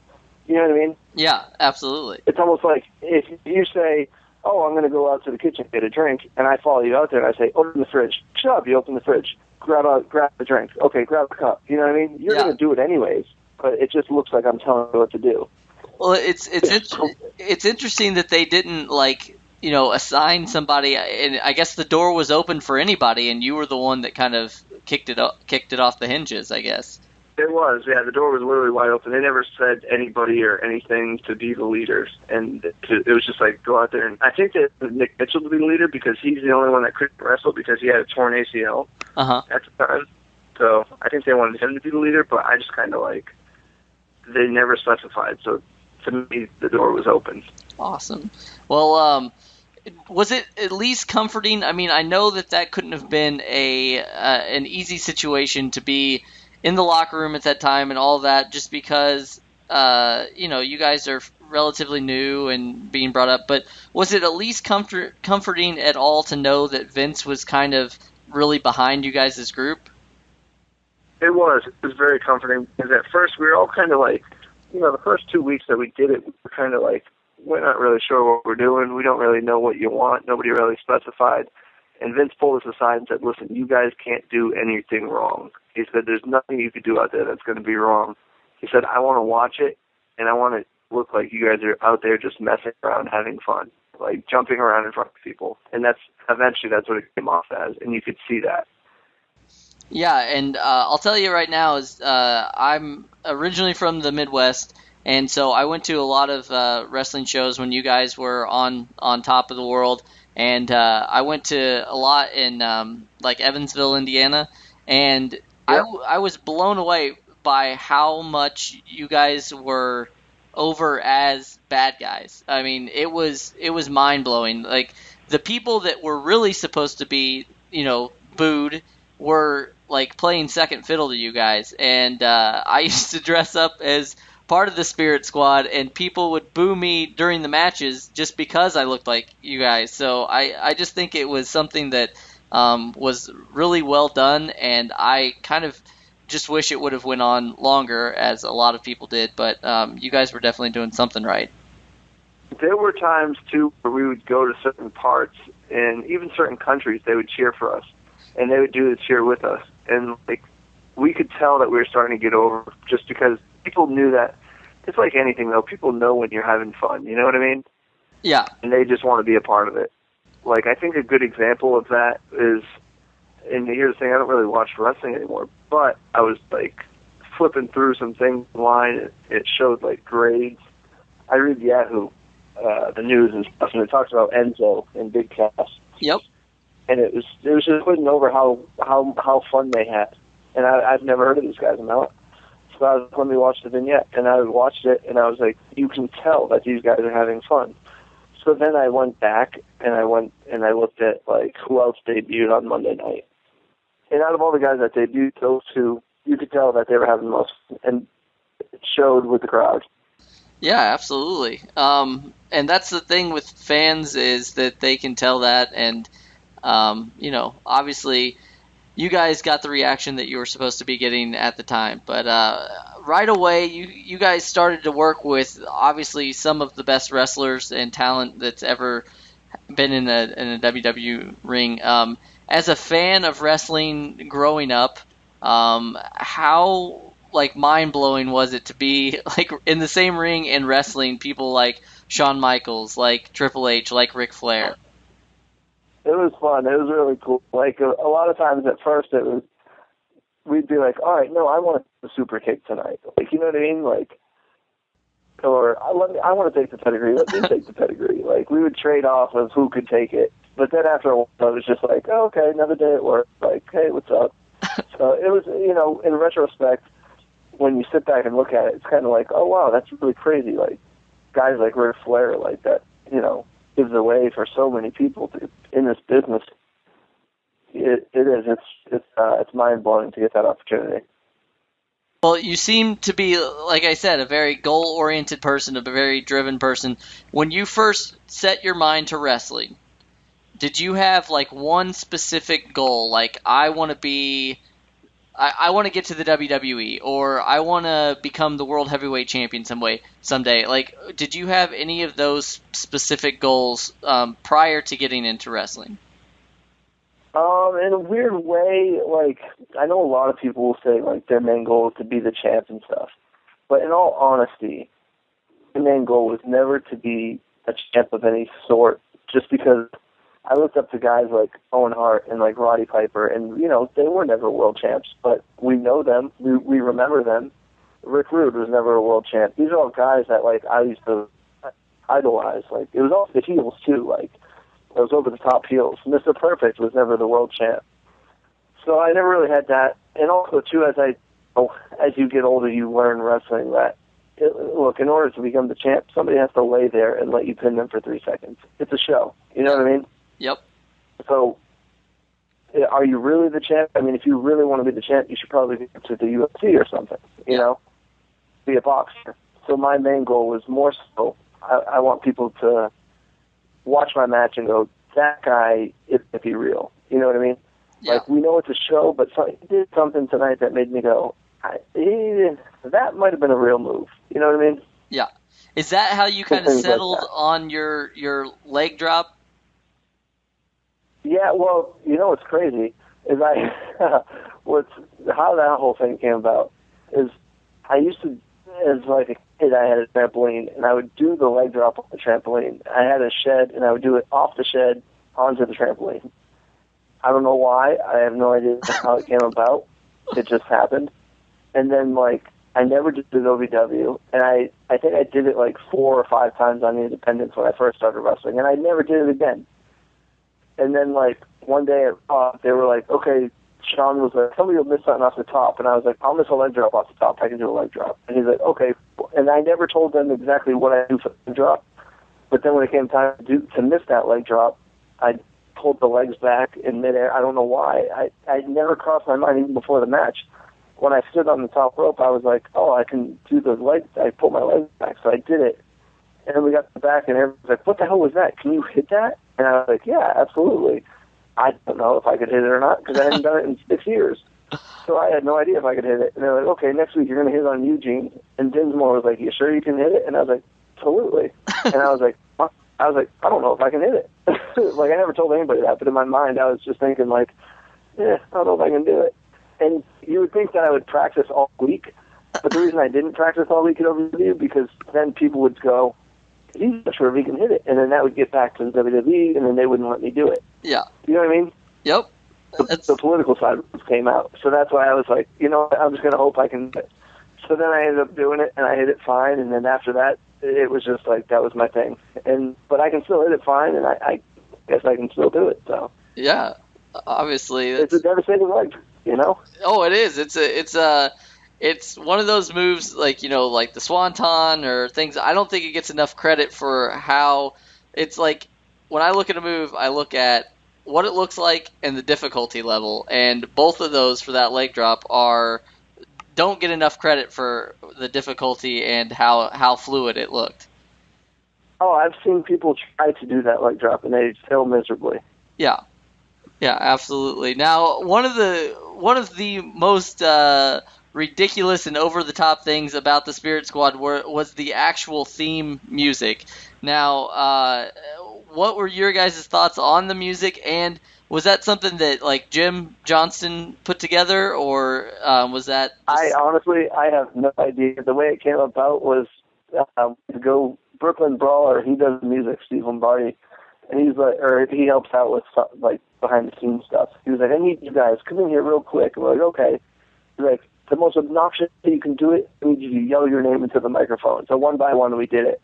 You know what I mean? Yeah, absolutely. It's almost like if you say, oh, I'm going to go out to the kitchen and get a drink, and I follow you out there and I say, open the fridge. Shut up, you open the fridge. Grab a drink. Okay, grab a cup. You know what I mean? You're going to do it anyways, but it just looks like I'm telling you what to do. Well, it's interesting that they didn't, like, you know, assign somebody, and I guess the door was open for anybody, and you were the one that kind of kicked it off the hinges, I guess. It was, yeah. The door was literally wide open. They never said anybody or anything to be the leaders, and it was just like, go out there. And I think that Nick Mitchell to be the leader because he's the only one that couldn't wrestle because he had a torn ACL at the time. So I think they wanted him to be the leader, but I just kind of like, they never specified. So to me, the door was open. Awesome. Well, was it at least comforting? I mean, I know that couldn't have been an easy situation to be in the locker room at that time and all that, just because you know, you guys are relatively new and being brought up. But was it at least comforting at all to know that Vince was kind of really behind you guys' group? It was. It was very comforting because at first we were all kind of like, you know, the first 2 weeks that we did it, we were kind of like, we're not really sure what we're doing. We don't really know what you want. Nobody really specified. And Vince pulled us aside and said, listen, you guys can't do anything wrong. He said, there's nothing you could do out there that's going to be wrong. He said, I want to watch it, and I want to look like you guys are out there just messing around, having fun, like jumping around in front of people. And that's what it came off as, and you could see that. Yeah, and I'll tell you right now, I'm originally from the Midwest, and so I went to a lot of wrestling shows when you guys were on top of the world, and I went to a lot in like Evansville, Indiana, and I was blown away by how much you guys were over as bad guys. I mean, it was mind blowing. Like, the people that were really supposed to be, you know, booed were like playing second fiddle to you guys, and I used to dress up as part of the Spirit Squad, and people would boo me during the matches just because I looked like you guys. So I just think it was something that was really well done, and I kind of just wish it would have went on longer, as a lot of people did, but you guys were definitely doing something right. There were times, too, where we would go to certain parts, and even certain countries, they would cheer for us, and they would do the cheer with us. And like, we could tell that we were starting to get over just because people knew that. It's like anything, though. People know when you're having fun. You know what I mean? Yeah. And they just want to be a part of it. Like, I think a good example of that is, and here's the thing, I don't really watch wrestling anymore, but I was, like, flipping through some things online. It showed, like, grades. I read Yahoo, the news and stuff, and it talks about Enzo and Big Cass. Yep. And it was just putting over how fun they had. And I've never heard of these guys in my life. So I was, let me watch the vignette, and I watched it, and I was like, you can tell that these guys are having fun. So then I went back, and I looked at, like, who else debuted on Monday night. And out of all the guys that debuted, those two, you could tell that they were having the most, and it showed with the crowd. Yeah, absolutely. And that's the thing with fans, is that they can tell that, and, you know, obviously you guys got the reaction that you were supposed to be getting at the time. But right away, you guys started to work with, obviously, some of the best wrestlers and talent that's ever been in a WWE ring. As a fan of wrestling growing up, how, like, mind-blowing was it to be, like, in the same ring and wrestling people like Shawn Michaels, like Triple H, like Ric Flair? It was fun. It was really cool. Like, a lot of times at first we'd be like, all right, no, I want a super kick tonight. Like, you know what I mean? Like, or I want to take the pedigree. Let me take the pedigree. Like, we would trade off of who could take it. But then after a while, it was just like, oh, okay, another day at work. Like, hey, what's up? So it was, you know, in retrospect, when you sit back and look at it, it's kind of like, oh, wow, that's really crazy. Like, guys like Ric Flair, like that, you know, gives away way for so many people in this business. It is. It's mind-blowing to get that opportunity. Well, you seem to be, like I said, a very goal-oriented person, a very driven person. When you first set your mind to wrestling, did you have like one specific goal? Like, I want to get to the WWE, or I want to become the World Heavyweight Champion someday. Like, did you have any of those specific goals prior to getting into wrestling? In a weird way, like, I know a lot of people will say, like, their main goal is to be the champ and stuff. But in all honesty, the main goal was never to be a champ of any sort, just because I looked up to guys like Owen Hart and, like, Roddy Piper, and, you know, they were never world champs, but we know them. We remember them. Rick Rude was never a world champ. These are all guys that, like, I used to idolize. Like, it was all the heels, too, like, those over-the-top heels. Mr. Perfect was never the world champ. So I never really had that. And also, too, as you get older, you learn wrestling that, look, in order to become the champ, somebody has to lay there and let you pin them for 3 seconds. It's a show. You know what I mean? Yep. So, are you really the champ? I mean, if you really want to be the champ, you should probably go to the UFC or something, you know? Be a boxer. So my main goal was more so, I want people to watch my match and go, that guy is going to be real. You know what I mean? Yeah. Like, we know it's a show, but he did something tonight that made me go, that might have been a real move. You know what I mean? Yeah. Is that how you kind of settled like on your leg drop? Yeah, well, you know what's crazy is how that whole thing came about is I used to, as like a kid, I had a trampoline, and I would do the leg drop on the trampoline. I had a shed, and I would do it off the shed onto the trampoline. I don't know why. I have no idea how it came about. It just happened. And then, like, I never did the OVW, and I think I did it like 4 or 5 times on the independents when I first started wrestling, and I never did it again. And then, like, one day they were like, okay, Sean was like, somebody will miss something off the top. And I was like, I'll miss a leg drop off the top. I can do a leg drop. And he's like, okay. And I never told them exactly what I do for the leg drop. But then when it came time to miss that leg drop, I pulled the legs back in midair. I don't know why. I never crossed my mind even before the match. When I stood on the top rope, I was like, oh, I can do the legs. I pulled my legs back. So I did it. And then we got to the back, and everyone was like, what the hell was that? Can you hit that? And I was like, yeah, absolutely. I don't know if I could hit it or not because I hadn't done it in 6 years. So I had no idea if I could hit it. And they're like, okay, next week you're going to hit it on Eugene. And Dinsmore was like, you sure you can hit it? And I was like, absolutely. And I was like, I don't know if I can hit it. Like, I never told anybody that, but in my mind I was just thinking, like, I don't know if I can do it. And you would think that I would practice all week, but the reason I didn't practice all week at OVW because then people would go, he's not sure if he can hit it. And then that would get back to the WWE, and then they wouldn't let me do it. Yeah. You know what I mean? Yep. The political side came out. So that's why I was like, you know, I'm just going to hope I can do it. So then I ended up doing it, and I hit it fine. And then after that, it was just like, that was my thing. But I can still hit it fine, and I guess I can still do it. So yeah, obviously. It's a devastating leg, you know? Oh, it is. It's one of those moves, like, you know, like the Swanton or things. I don't think it gets enough credit for how it's like. When I look at a move, I look at what it looks like and the difficulty level, and both of those for that leg drop don't get enough credit for the difficulty and how fluid it looked. Oh, I've seen people try to do that leg drop and they fail miserably. Yeah, absolutely. Now, one of the most ridiculous and over-the-top things about the Spirit Squad was the actual theme music. Now, what were your guys' thoughts on the music, and was that something that, like, Jim Johnston put together, or was that... I have no idea. The way it came about was to go Brooklyn Brawler, he does the music, Steve Lombardi, and he's like, or he helps out with, like, behind-the-scenes stuff. He was like, I need you guys, come in here real quick. And we're like, okay. He's like, the most obnoxious way you can do it, I need you to yell your name into the microphone. So one by one, we did it.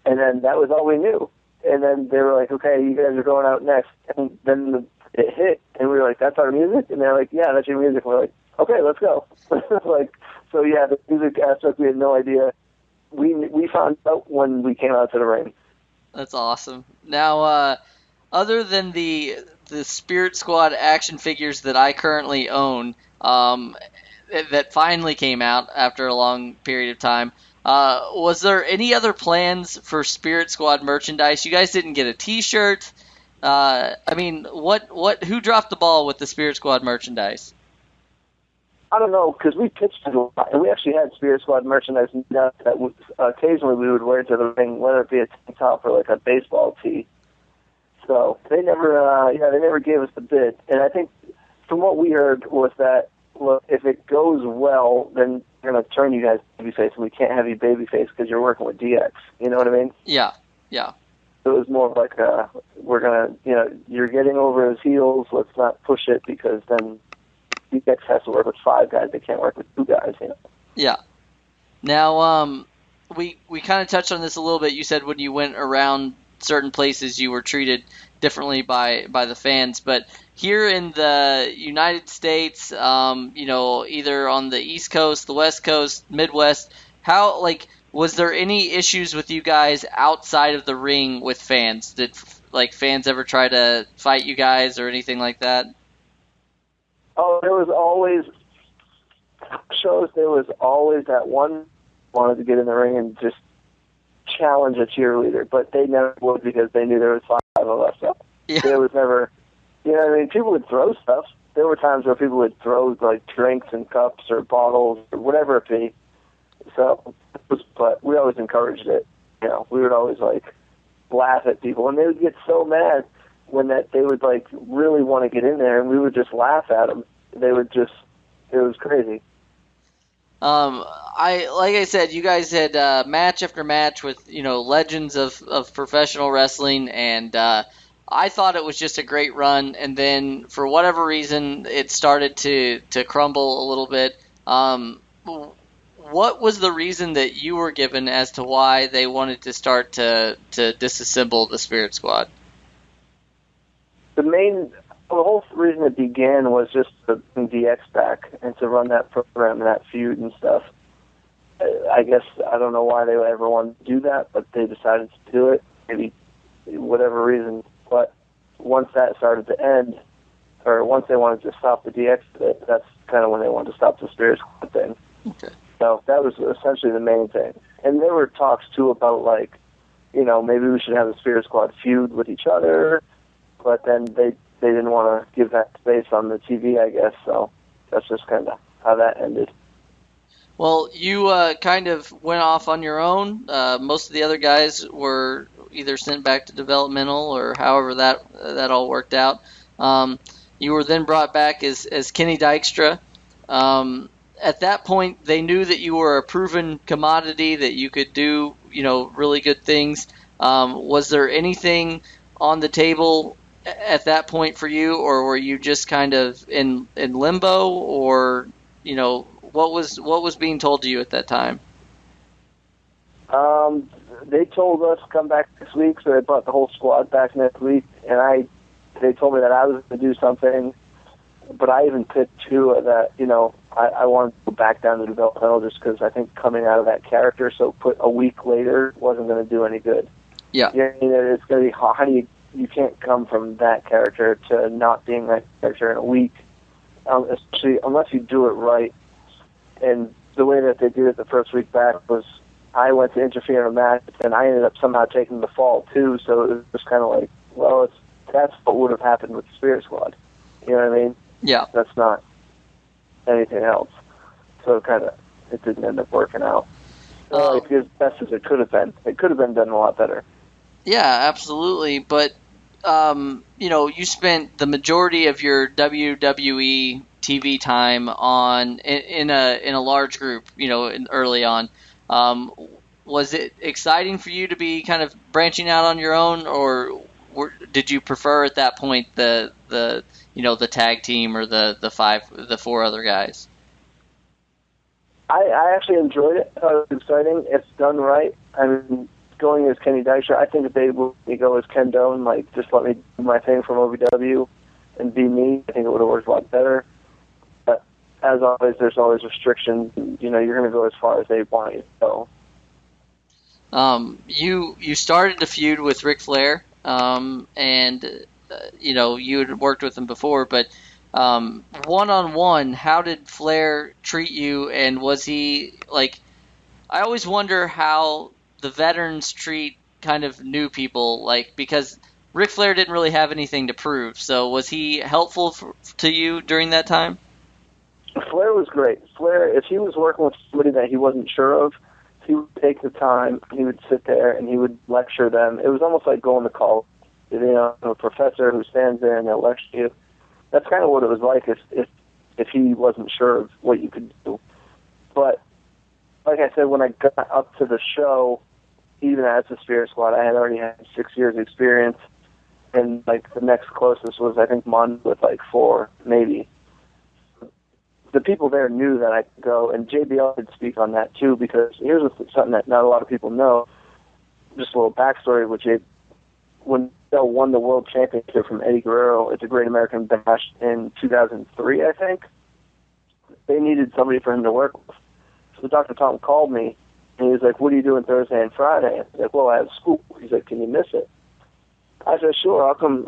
And then that was all we knew. And then they were like, okay, you guys are going out next. And then it hit, and we were like, that's our music? And they're like, yeah, that's your music. And we're like, okay, let's go. So yeah, the music aspect, we had no idea. We found out when we came out to the ring. That's awesome. Now, other than the Spirit Squad action figures that I currently own, that finally came out after a long period of time, was there any other plans for Spirit Squad merchandise? You guys didn't get a T-shirt. I mean, who dropped the ball with the Spirit Squad merchandise? I don't know, because we pitched it a lot, and we actually had Spirit Squad merchandise that occasionally we would wear to the ring, whether it be a tank top or like a baseball tee. So they never gave us the bid. And I think from what we heard was that, look, if it goes well, then they're going to turn you guys babyface, and we can't have you babyface because you're working with DX. You know what I mean? Yeah. So it was more of like, we're going to, you're getting over his heels, let's not push it, because then DX has to work with 5 guys. They can't work with 2 guys, Yeah. Now, we kind of touched on this a little bit. You said when you went around certain places, you were treated differently by the fans. But here in the United States, either on the East Coast, the West Coast, Midwest, was there any issues with you guys outside of the ring with fans? Did fans ever try to fight you guys or anything like that? Oh, there was always that one wanted to get in the ring and just challenge a cheerleader, but they never would because they knew there was 5 of us. So there was never, people would throw stuff. There were times where people would throw like drinks and cups or bottles or whatever it be. So, but we always encouraged it. We would always laugh at people, and they would get so mad when they would really want to get in there, and we would just laugh at them. It was crazy. Like I said, you guys had match after match with legends of professional wrestling, and I thought it was just a great run. And then for whatever reason, it started to crumble a little bit. What was the reason that you were given as to why they wanted to start to disassemble the Spirit Squad? The whole reason it began was just to bring DX back and to run that program and that feud and stuff. I guess I don't know why they would ever want to do that, but they decided to do it, maybe whatever reason. But once that started to end, or once they wanted to stop the DX bit, that's kind of when they wanted to stop the Spirit Squad thing. Okay. So that was essentially the main thing. And there were talks, too, about, maybe we should have the Spirit Squad feud with each other, but then they didn't want to give that space on the TV, I guess, so that's just kind of how that ended. Well, you kind of went off on your own. Most of the other guys were either sent back to developmental or however that all worked out. You were then brought back as Kenny Dykstra. At that point, they knew that you were a proven commodity, that you could do, really good things. Was there anything on the table at that point for you, or were you just kind of in limbo, or what was being told to you at that time? They told us come back next week, so they brought the whole squad back next week, and they told me that I was going to do something, but I even pitched too that I wanted to go back down to developmental just because I think coming out of that character, so put a week later wasn't going to do any good. Yeah, it's going to be how do you can't come from that character to not being that character in a week, especially unless you do it right. And the way that they did it the first week back was I went to interfere in a match, and I ended up somehow taking the fall too. So it was kind of that's what would have happened with the Spirit Squad. You know what I mean? Yeah. That's not anything else. So it didn't end up working out. As best as it could have been. It could have been done a lot better. Yeah, absolutely. But you spent the majority of your WWE TV time in a large group, early on. Was it exciting for you to be kind of branching out on your own, or did you prefer at that point the tag team or the 4 other guys? I actually enjoyed it. I thought it was exciting. It's done right. I mean, going as Kenny Dykstra, I think if they would go as Ken Doane, just let me do my thing from OVW and be me, I think it would have worked a lot better. But as always, there's always restrictions. You're going to go as far as they want you to go. You started a feud with Ric Flair, and you had worked with him before, but one-on-one, how did Flair treat you, and was he like? I always wonder how the veterans treat kind of new people, like, because Ric Flair didn't really have anything to prove. So was he helpful to you during that time? Flair was great. Flair, if he was working with somebody that he wasn't sure of, he would take the time, he would sit there, and he would lecture them. It was almost like going to college. A professor who stands there and they'll lecture you. That's kind of what it was like if he wasn't sure of what you could do. But like I said, when I got up to the show, even as the Spirit Squad, I had already had 6 years experience, and like the next closest was I think Mon with like 4, maybe. The people there knew that I could go, and JBL could speak on that too, because here's something that not a lot of people know. Just a little backstory with JBL. When JBL won the World Championship from Eddie Guerrero at the Great American Bash in 2003, I think, they needed somebody for him to work with. So Dr. Tom called me, and he was like, what are you doing Thursday and Friday? I was like, well, I have school. He's like, can you miss it? I said, sure, I'll come.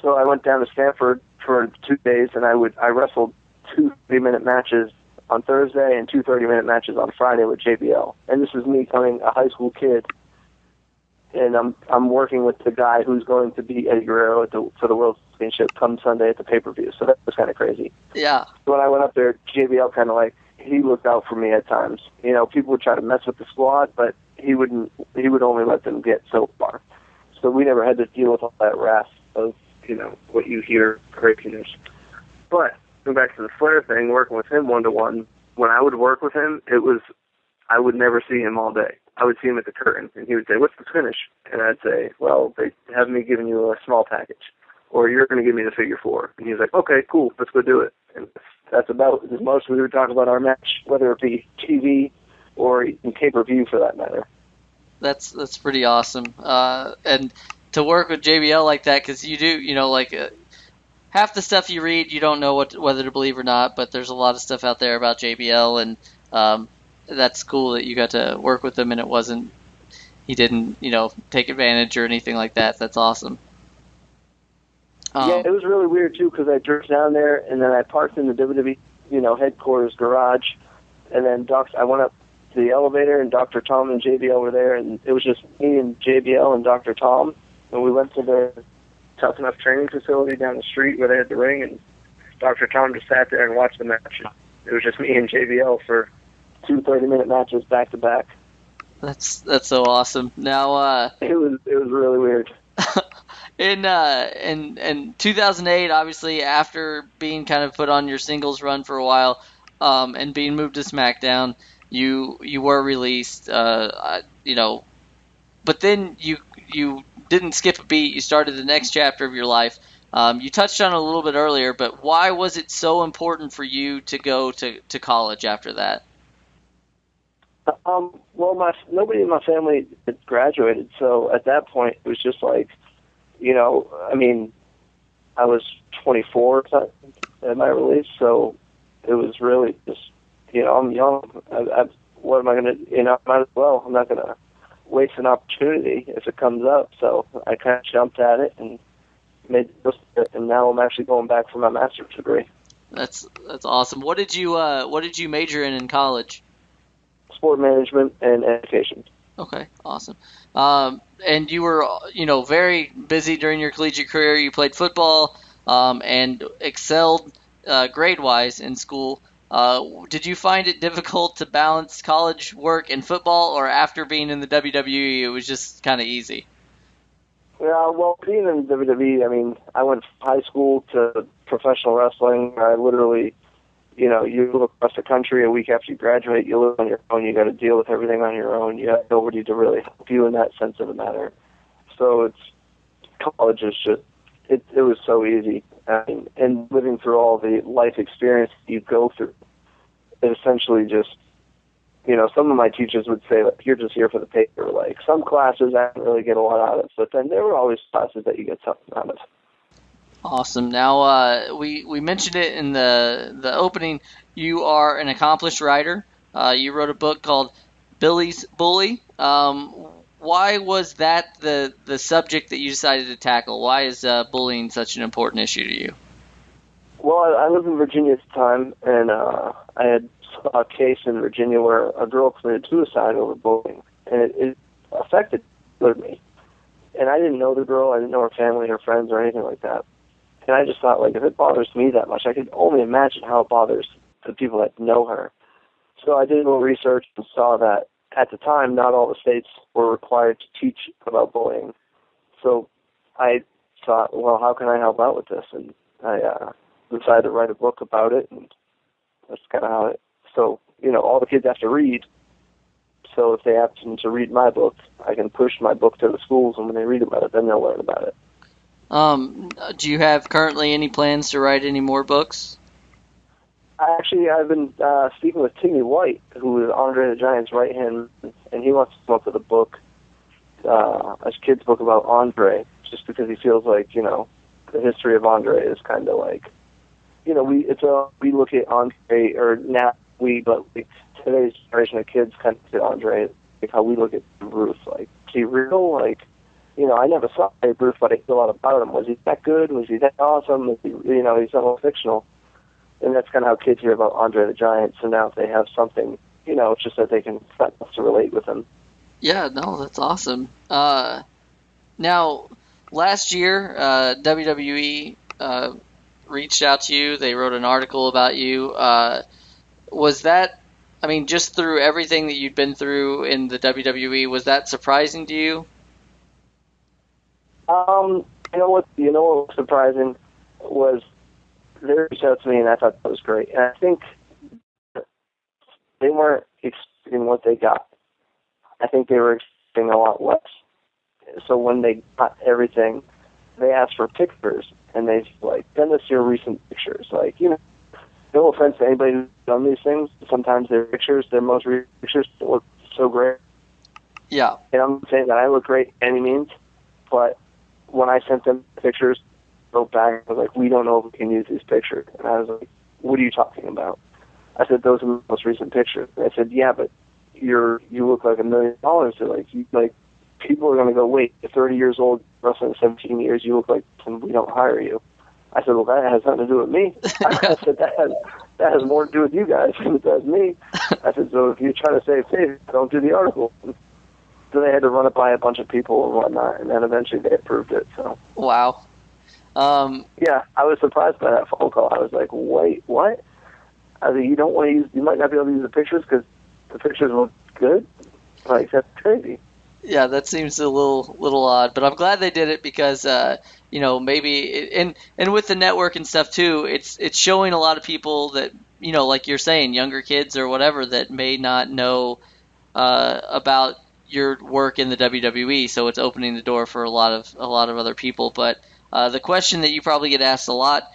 So I went down to Stanford for 2 days, and I wrestled 2 30-minute matches on Thursday and 2 30-minute matches on Friday with JBL. And this is me coming a high school kid, and I'm working with the guy who's going to beat Eddie Guerrero for the World Championship come Sunday at the pay-per-view. So that was kind of crazy. Yeah. When I went up there, JBL kind of like, he looked out for me at times. People would try to mess with the squad, but he would only let them get so far. So we never had to deal with all that wrath of, what you hear craziness. But going back to the Flair thing, working with him one-to-one, when I would work with him, I would never see him all day. I would see him at the curtain, and he would say, what's the finish? And I'd say, well, they have me giving you a small package, or you're going to give me the figure 4. And he was like, okay, cool, let's go do it. And that's about as much we would talk about our match, whether it be TV or in pay-per-view for that matter. That's pretty awesome. And to work with JBL like that, because you do, half the stuff you read, you don't know whether to believe or not, but there's a lot of stuff out there about JBL, and that's cool that you got to work with him, and he didn't, take advantage or anything like that. That's awesome. Yeah, it was really weird, too, because I drove down there, and then I parked in the WWE, headquarters garage, and then I went up to the elevator, and Dr. Tom and JBL were there, and it was just me and JBL and Dr. Tom, and we went to the Tough Enough training facility down the street where they had the ring, and Dr. Tom just sat there and watched the match. It was just me and JBL for 2 30-minute matches back-to-back. That's so awesome. Now, it was really weird. In 2008, obviously, after being kind of put on your singles run for a while, and being moved to SmackDown, you were released, but then you didn't skip a beat. You started the next chapter of your life. You touched on it a little bit earlier, but why was it so important for you to go to college after that? Well, nobody in my family had graduated, so at that point, it was just like, I was 24 at my release, so it was really just, I'm young. What am I going to, might as well. I'm not going to waste an opportunity if it comes up. So I kind of jumped at it and made the most of it, and now I'm actually going back for my master's degree. That's awesome. What did you major in college? Sport management and education. Okay, awesome. And you were, very busy during your collegiate career. You played football and excelled grade-wise in school. Did you find it difficult to balance college work and football, or after being in the WWE, it was just kind of easy? Yeah, well, being in the WWE, I went from high school to professional wrestling. I literally, you live across the country a week after you graduate. You live on your own. You got to deal with everything on your own. You have nobody to really help you in that sense of the matter. So college is just, it was so easy. And living through all the life experience you go through, it essentially just, some of my teachers would say, like, you're just here for the paper. Like, some classes I didn't really get a lot out of, but then there were always classes that you get something out of. Awesome. Now, we mentioned it in the opening. You are an accomplished writer. You wrote a book called Billy's Bully. Why was that the subject that you decided to tackle? Why is bullying such an important issue to you? Well, I lived in Virginia at the time, and I had saw a case in Virginia where a girl committed suicide over bullying, and it affected me. And I didn't know the girl, I didn't know her family, her friends, or anything like that. And I just thought, like, if it bothers me that much, I could only imagine how it bothers the people that know her. So I did a little research and saw that at the time, not all the states were required to teach about bullying. So I thought, well, how can I help out with this? And I decided to write a book about it, and that's kind of how it. So, all the kids have to read. So if they happen to read my book, I can push my book to the schools, and when they read about it, then they'll learn about it. Do you have currently any plans to write any more books? I've been speaking with Timmy White, who is Andre the Giant's right hand, and he wants to come up with a book, a kid's book about Andre, just because he feels like, the history of Andre is kind of like, we look at Andre, or not today's generation of kids kind of look at Andre like how we look at Bruce. Like, is he real? Like, I never saw Bruce, but I feel a lot about him. Was he that good? Was he that awesome? Was he, he's all fictional. And that's kind of how kids hear about Andre the Giant. So now if they have something, it's just that they can start to relate with him. Yeah, no, that's awesome. Now, last year, WWE reached out to you. They wrote an article about you. Was that, just through everything that you'd been through in the WWE, was that surprising to you? You know what was surprising was they reached out to me, and I thought that was great. And I think they weren't expecting what they got. I think they were expecting a lot less. So when they got everything, they asked for pictures, and they send us your recent pictures. No offense to anybody who's done these things. Sometimes their most recent pictures look so great. Yeah. And I'm not saying that I look great by any means, but when I sent them pictures, wrote back, I was like, we don't know if we can use these pictures. And I was like, what are you talking about? I said, those are the most recent pictures. And I said, yeah, but you look like $1 million. They're people are going to go, wait, you're 30 years old, wrestling 17 years, you look like, and we don't hire you. I said, well, that has nothing to do with me. I said, that has more to do with you guys than it does me. I said, so if you're trying to save face, don't do the article. So they had to run it by a bunch of people and whatnot, and then eventually they approved it. So. Wow. Yeah, I was surprised by that phone call. I was like, wait, what? I was like, you might not be able to use the pictures because the pictures look good? That's crazy. Yeah, that seems a little odd, but I'm glad they did it because maybe and with the network and stuff too, it's showing a lot of people that like you're saying, younger kids or whatever that may not know about your work in the WWE, so it's opening the door for a lot of other people. But the question that you probably get asked a lot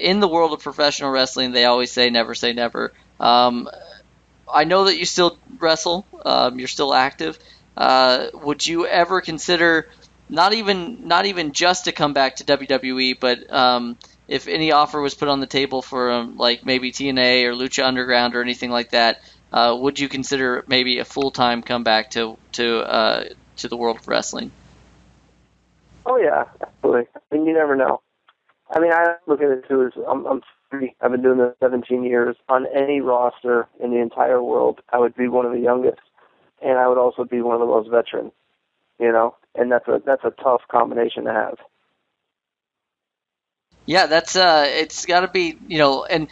in the world of professional wrestling, they always say never. I know that you still wrestle, you're still active. Would you ever consider not even just to come back to WWE, but if any offer was put on the table for maybe TNA or Lucha Underground or anything like that, would you consider maybe a full-time comeback to the world of wrestling? Oh yeah, absolutely. You never know. I look at it too as I'm free. I've been doing this 17 years. On any roster in the entire world, I would be one of the youngest. And I would also be one of the most veterans, and that's a tough combination to have. Yeah, that's it's got to be, and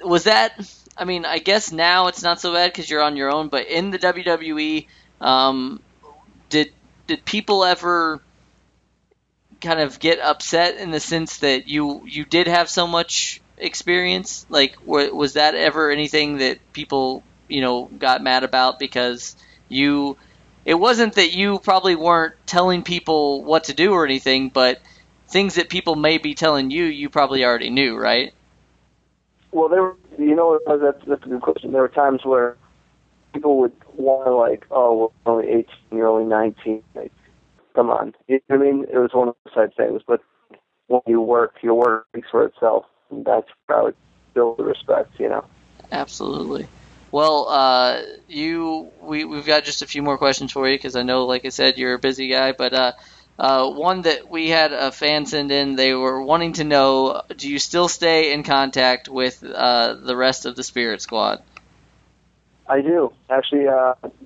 was that? I guess now it's not so bad because you're on your own. But in the WWE, did people ever kind of get upset in the sense that you did have so much experience? Was that ever anything that people got mad about because? It wasn't that you probably weren't telling people what to do or anything, but things that people may be telling you probably already knew, right? Well, that's a good question. There were times where people would want to oh, we're only 18, you're only 19. Come on. It was one of those side things, but when your work speaks for itself. And that's how I would build the respect, Absolutely. Well, we've got just a few more questions for you because I know, like I said, you're a busy guy. But one that we had a fan send in, they were wanting to know: do you still stay in contact with the rest of the Spirit Squad? I do. Actually,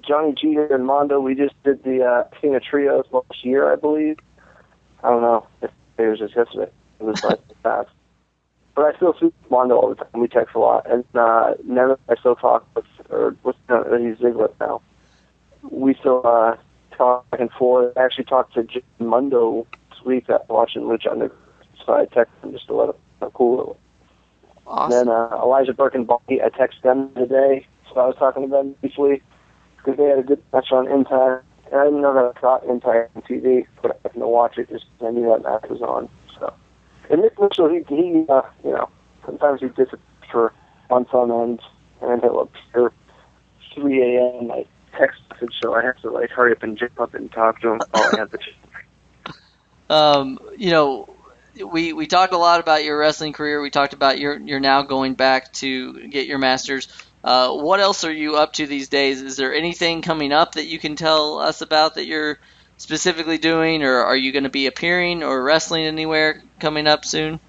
Johnny Jeter and Mondo, we just did the King of Trios last year, I believe. I don't know if it was just yesterday. It was like fast. But I still see Mondo all the time. We text a lot. And Never, I still talk with, he's Ziggler now. We still talk back and forth. I actually talked to Jim Mondo this week after watching Lucha Underground. So I texted him just to let him know how cool it was. Awesome. And then Elijah Burke and Bonnie, I texted them today. So I was talking to them briefly because they had a good match on Impact. And I didn't know that I got Impact on TV, but I happened to watch it just because I knew that match was on. So, and Nick Mitchell, he sometimes he disappears for months on end, and he'll appear 3 a.m. my text message, so I have to hurry up and jump up and talk to him. I have to. We talked a lot about your wrestling career. We talked about you're now going back to get your master's. What else are you up to these days? Is there anything coming up that you can tell us about that you're specifically doing, or are you going to be appearing or wrestling anywhere coming up soon?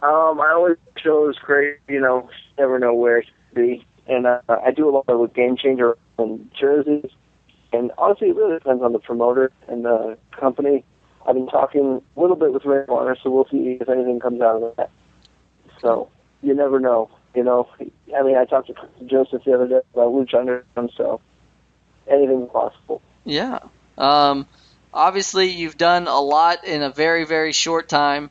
I always shows great, never know where it should be. And I do a lot with Game Changer and jerseys. And honestly, it really depends on the promoter and the company. I've been talking a little bit with Ray Warner, so we'll see if anything comes out of that. So you never know, I mean, I talked to Joseph the other day about Lucha Underground, so anything's possible. Yeah. Obviously, you've done a lot in a very, very short time.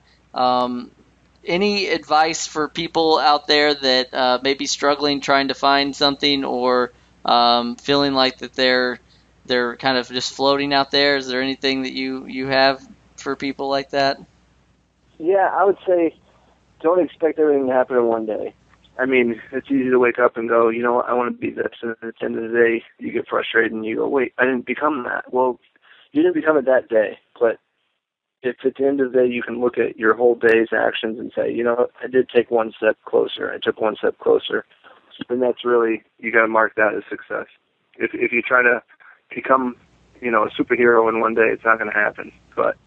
Any advice for people out there that may be struggling trying to find something or feeling like that they're kind of just floating out there? Is there anything that you have for people like that? Yeah, I would say don't expect everything to happen in one day. I mean, it's easy to wake up and go, you know what, I want to be this. And at the end of the day, you get frustrated and you go, wait, I didn't become that. Well, you didn't become it that day. But if at the end of the day you can look at your whole day's actions and say, you know what, I did take one step closer. I took one step closer. Then that's really, you got to mark that as success. If you try to become, a superhero in one day, it's not going to happen. But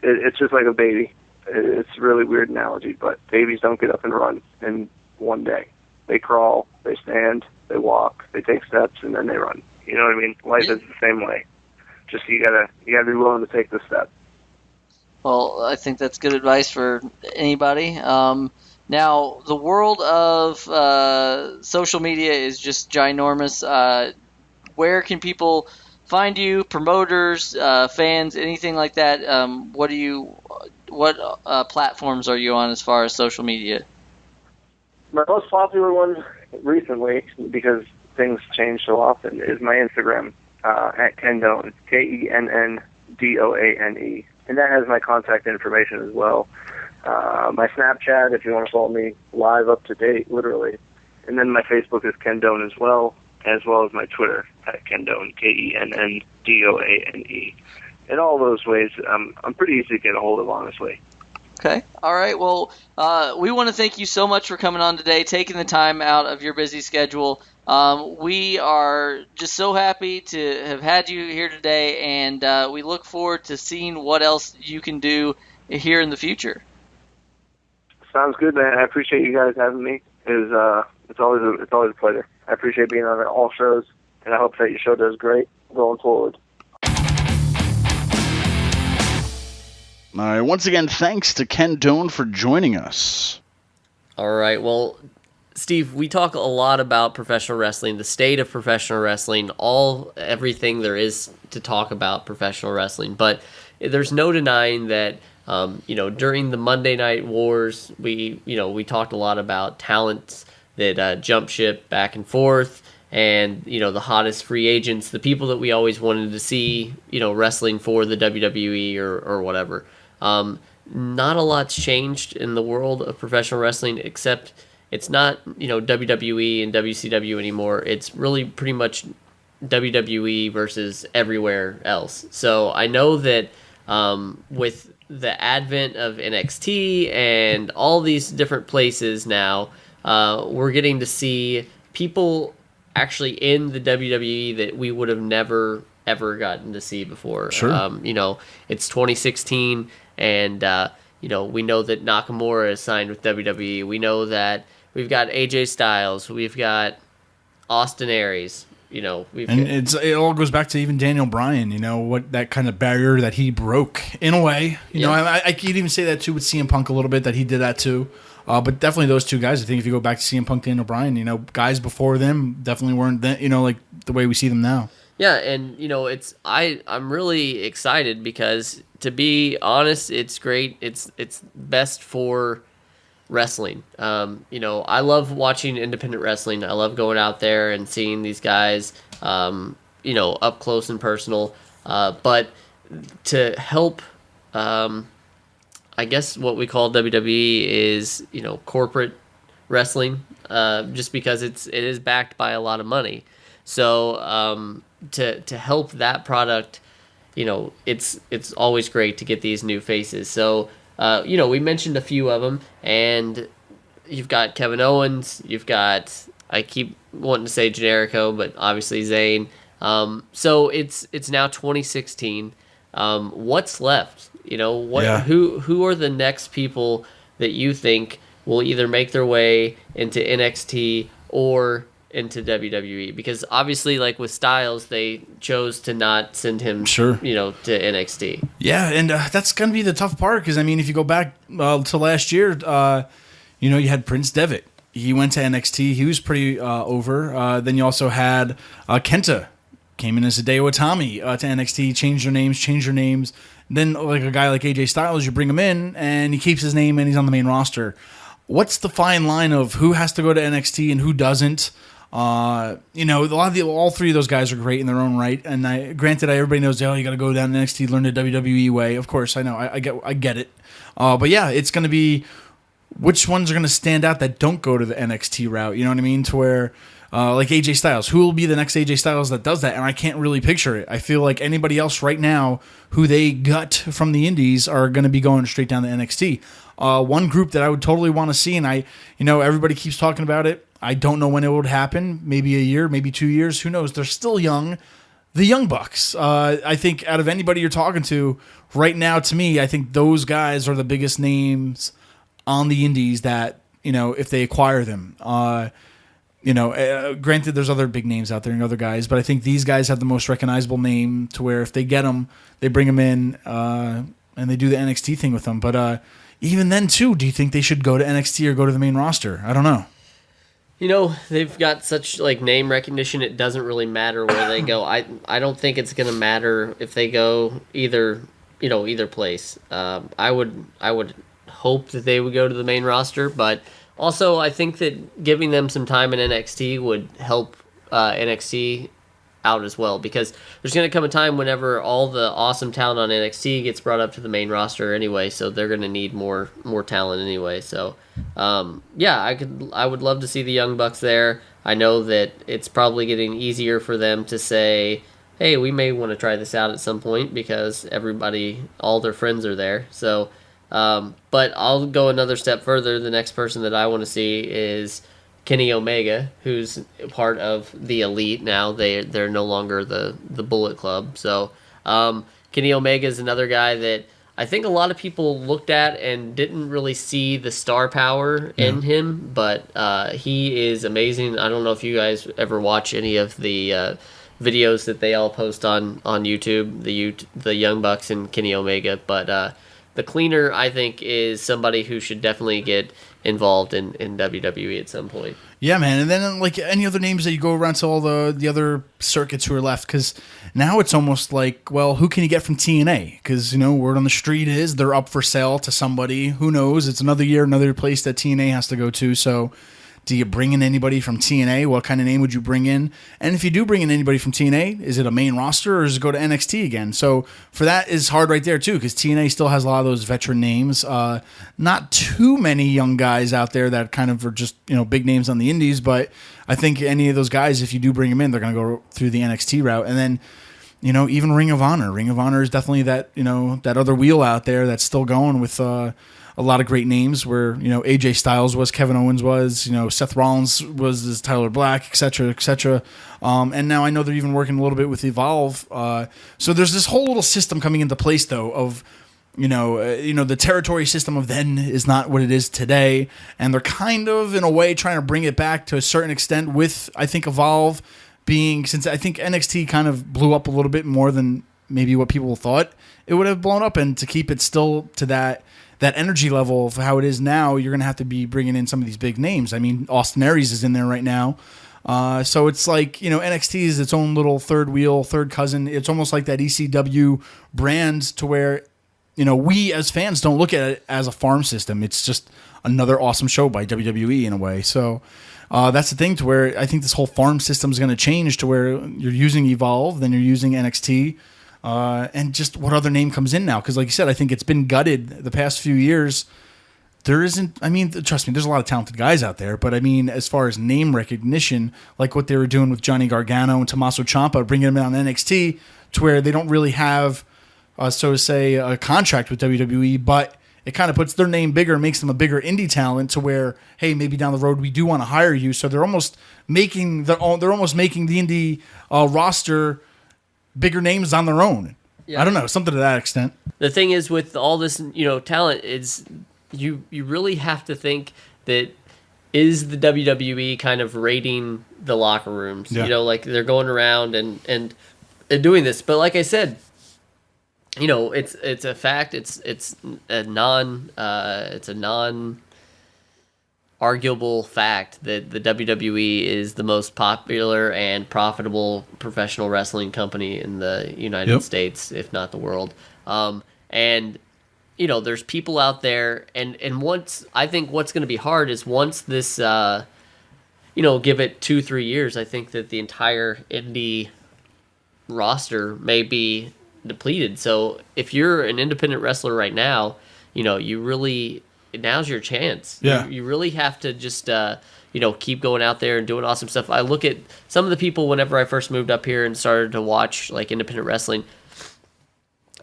it's just like a baby. It's a really weird analogy, but babies don't get up and run in one day. They crawl, they stand, they walk, they take steps, and then they run. You know what I mean? Life is the same way. Just you gotta be willing to take the step. Well, I think that's good advice for anybody. Now, the world of social media is just ginormous. Where can people find you? Promoters, fans, anything like that? What platforms are you on as far as social media? My most popular one recently, because things change so often, is my Instagram at Ken Doane, KENNDOANE, and that has my contact information as well. My Snapchat, if you want to follow me live, up to date, literally, and then my Facebook is Ken Doane as well as my Twitter at Ken Doane, KENNDOANE. In all those ways, I'm pretty easy to get a hold of, honestly. Okay. All right. Well, we want to thank you so much for coming on today, taking the time out of your busy schedule. We are just so happy to have had you here today, and we look forward to seeing what else you can do here in the future. Sounds good, man. I appreciate you guys having me. It's always a pleasure. I appreciate being on all shows, and I hope that your show does great going forward. All right, once again, thanks to Ken Doane for joining us. All right, well, Steve, we talk a lot about professional wrestling, the state of professional wrestling, everything there is to talk about professional wrestling, but there's no denying that during the Monday Night Wars, we talked a lot about talents that jump ship back and forth, and the hottest free agents, the people that we always wanted to see, wrestling for the WWE or whatever. Not a lot's changed in the world of professional wrestling, except it's not WWE and WCW anymore. It's really pretty much WWE versus everywhere else. So I know that with the advent of NXT and all these different places now, we're getting to see people actually in the WWE that we would have never ever gotten to see before. Sure. It's 2016, and we know that Nakamura is signed with WWE. We know that we've got AJ Styles. We've got Austin Aries. It all goes back to even Daniel Bryan. What that kind of barrier that he broke in a way. I could even say that too with CM Punk a little bit, that he did that too. But definitely those two guys. I think if you go back to CM Punk, Daniel Bryan, guys before them definitely weren't like the way we see them now. Yeah, and I'm really excited because, to be honest, it's great. It's best for wrestling. I love watching independent wrestling. I love going out there and seeing these guys, up close and personal. But to help, I guess what we call WWE is, corporate wrestling, just because it is backed by a lot of money. So to help that product, it's always great to get these new faces. So we mentioned a few of them, and you've got Kevin Owens, you've got, I keep wanting to say Generico, but obviously Zayn. So it's now 2016. What's left? Who are the next people that you think will either make their way into NXT or into WWE? Because obviously, like with Styles, they chose to not send him, to NXT. Yeah, and that's going to be the tough part, because, if you go back to last year, you had Prince Devitt. He went to NXT. He was pretty over. Then you also had Kenta. Came in as Hideo Itami to NXT, changed their names. Then, like a guy like AJ Styles, you bring him in, and he keeps his name, and he's on the main roster. What's the fine line of who has to go to NXT and who doesn't? All three of those guys are great in their own right. And everybody knows, you got to go down to NXT, learn the WWE way. Of course, I know, I get it. But yeah, it's going to be which ones are going to stand out that don't go to the NXT route. You know what I mean? To where. Like AJ Styles. Who will be the next AJ Styles that does that? And I can't really picture it. I feel like anybody else right now who they gut from the indies are going to be going straight down to NXT. One group that I would totally want to see, and everybody keeps talking about it. I don't know when it would happen. Maybe a year, maybe 2 years. Who knows? They're still young. The Young Bucks. I think out of anybody you're talking to right now, to me, I think those guys are the biggest names on the indies that, if they acquire them. Granted, there's other big names out there and other guys, but I think these guys have the most recognizable name, to where if they get them, they bring them in and they do the NXT thing with them. But even then, too, do you think they should go to NXT or go to the main roster? I don't know. They've got such name recognition, it doesn't really matter where they go. I don't think it's going to matter if they go either place. I would hope that they would go to the main roster, but also, I think that giving them some time in NXT would help NXT out as well, because there's going to come a time whenever all the awesome talent on NXT gets brought up to the main roster anyway, so they're going to need more talent anyway. So, I would love to see the Young Bucks there. I know that it's probably getting easier for them to say, hey, we may want to try this out at some point, because all their friends are there. So, but I'll go another step further. The next person that I want to see is Kenny Omega, who's part of the Elite now. They're no longer the Bullet Club. So Kenny Omega is another guy that I think a lot of people looked at and didn't really see the star power in him, but he is amazing. I don't know if you guys ever watch any of the videos that they all post on YouTube, the Young Bucks and Kenny Omega, but the Cleaner, I think, is somebody who should definitely get involved in WWE at some point. Yeah, man. And then, like, any other names that you go around to all the other circuits who are left? Because now it's almost like, well, who can you get from TNA? Because, word on the street is they're up for sale to somebody. Who knows? It's another year, another place that TNA has to go to. So do you bring in anybody from TNA? What kind of name would you bring in? And if you do bring in anybody from TNA, is it a main roster or does it go to NXT again? So for that is hard right there too, because TNA still has a lot of those veteran names. Not too many young guys out there that kind of are just big names on the indies, but I think any of those guys, if you do bring them in, they're going to go through the NXT route. And then even Ring of Honor. Ring of Honor is definitely that that other wheel out there that's still going with a lot of great names. Where AJ Styles was, Kevin Owens was, Seth Rollins was Tyler Black, etc., etc. And now I know they're even working a little bit with Evolve. So there's this whole little system coming into place though of the territory system of then is not what it is today, and they're kind of in a way trying to bring it back to a certain extent with I think Evolve being, since I think NXT kind of blew up a little bit more than maybe what people thought it would have blown up, and to keep it still to that energy level of how it is now, you're going to have to be bringing in some of these big names. I mean, Austin Aries is in there right now. So it's like, NXT is its own little third wheel, third cousin. It's almost like that ECW brand to where, we as fans don't look at it as a farm system. It's just another awesome show by WWE in a way. So that's the thing to where I think this whole farm system is going to change to where you're using Evolve, then you're using NXT, and just what other name comes in now. Because like you said, I think it's been gutted the past few years. There isn't, trust me, there's a lot of talented guys out there, but as far as name recognition, like what they were doing with Johnny Gargano and Tommaso Ciampa, bringing them in on NXT to where they don't really have, so to say, a contract with WWE, but it kind of puts their name bigger, makes them a bigger indie talent to where, hey, maybe down the road we do want to hire you. So they're almost making the indie roster bigger names on their own. Yeah. I don't know, something to that extent. The thing is with all this, talent is you really have to think that is the WWE kind of raiding the locker rooms. Yeah. Like they're going around and doing this. But like I said, it's a fact. It's a non arguable fact that the WWE is the most popular and profitable professional wrestling company in the United States, if not the world. And there's people out there, and once I think what's going to be hard is once this, give it 2-3 years, I think that the entire indie roster may be depleted. So if you're an independent wrestler right now, you really, now's your chance. Yeah. You really have to just, keep going out there and doing awesome stuff. I look at some of the people whenever I first moved up here and started to watch like independent wrestling,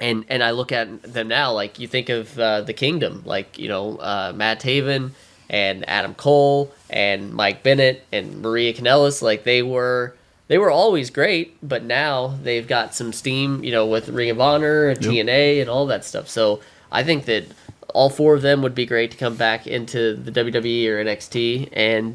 and I look at them now, like you think of the Kingdom, like, Matt Taven and Adam Cole and Mike Bennett and Maria Kanellis, like they were always great, but now they've got some steam, with Ring of Honor and TNA and all that stuff. So I think that all four of them would be great to come back into the WWE or NXT. And,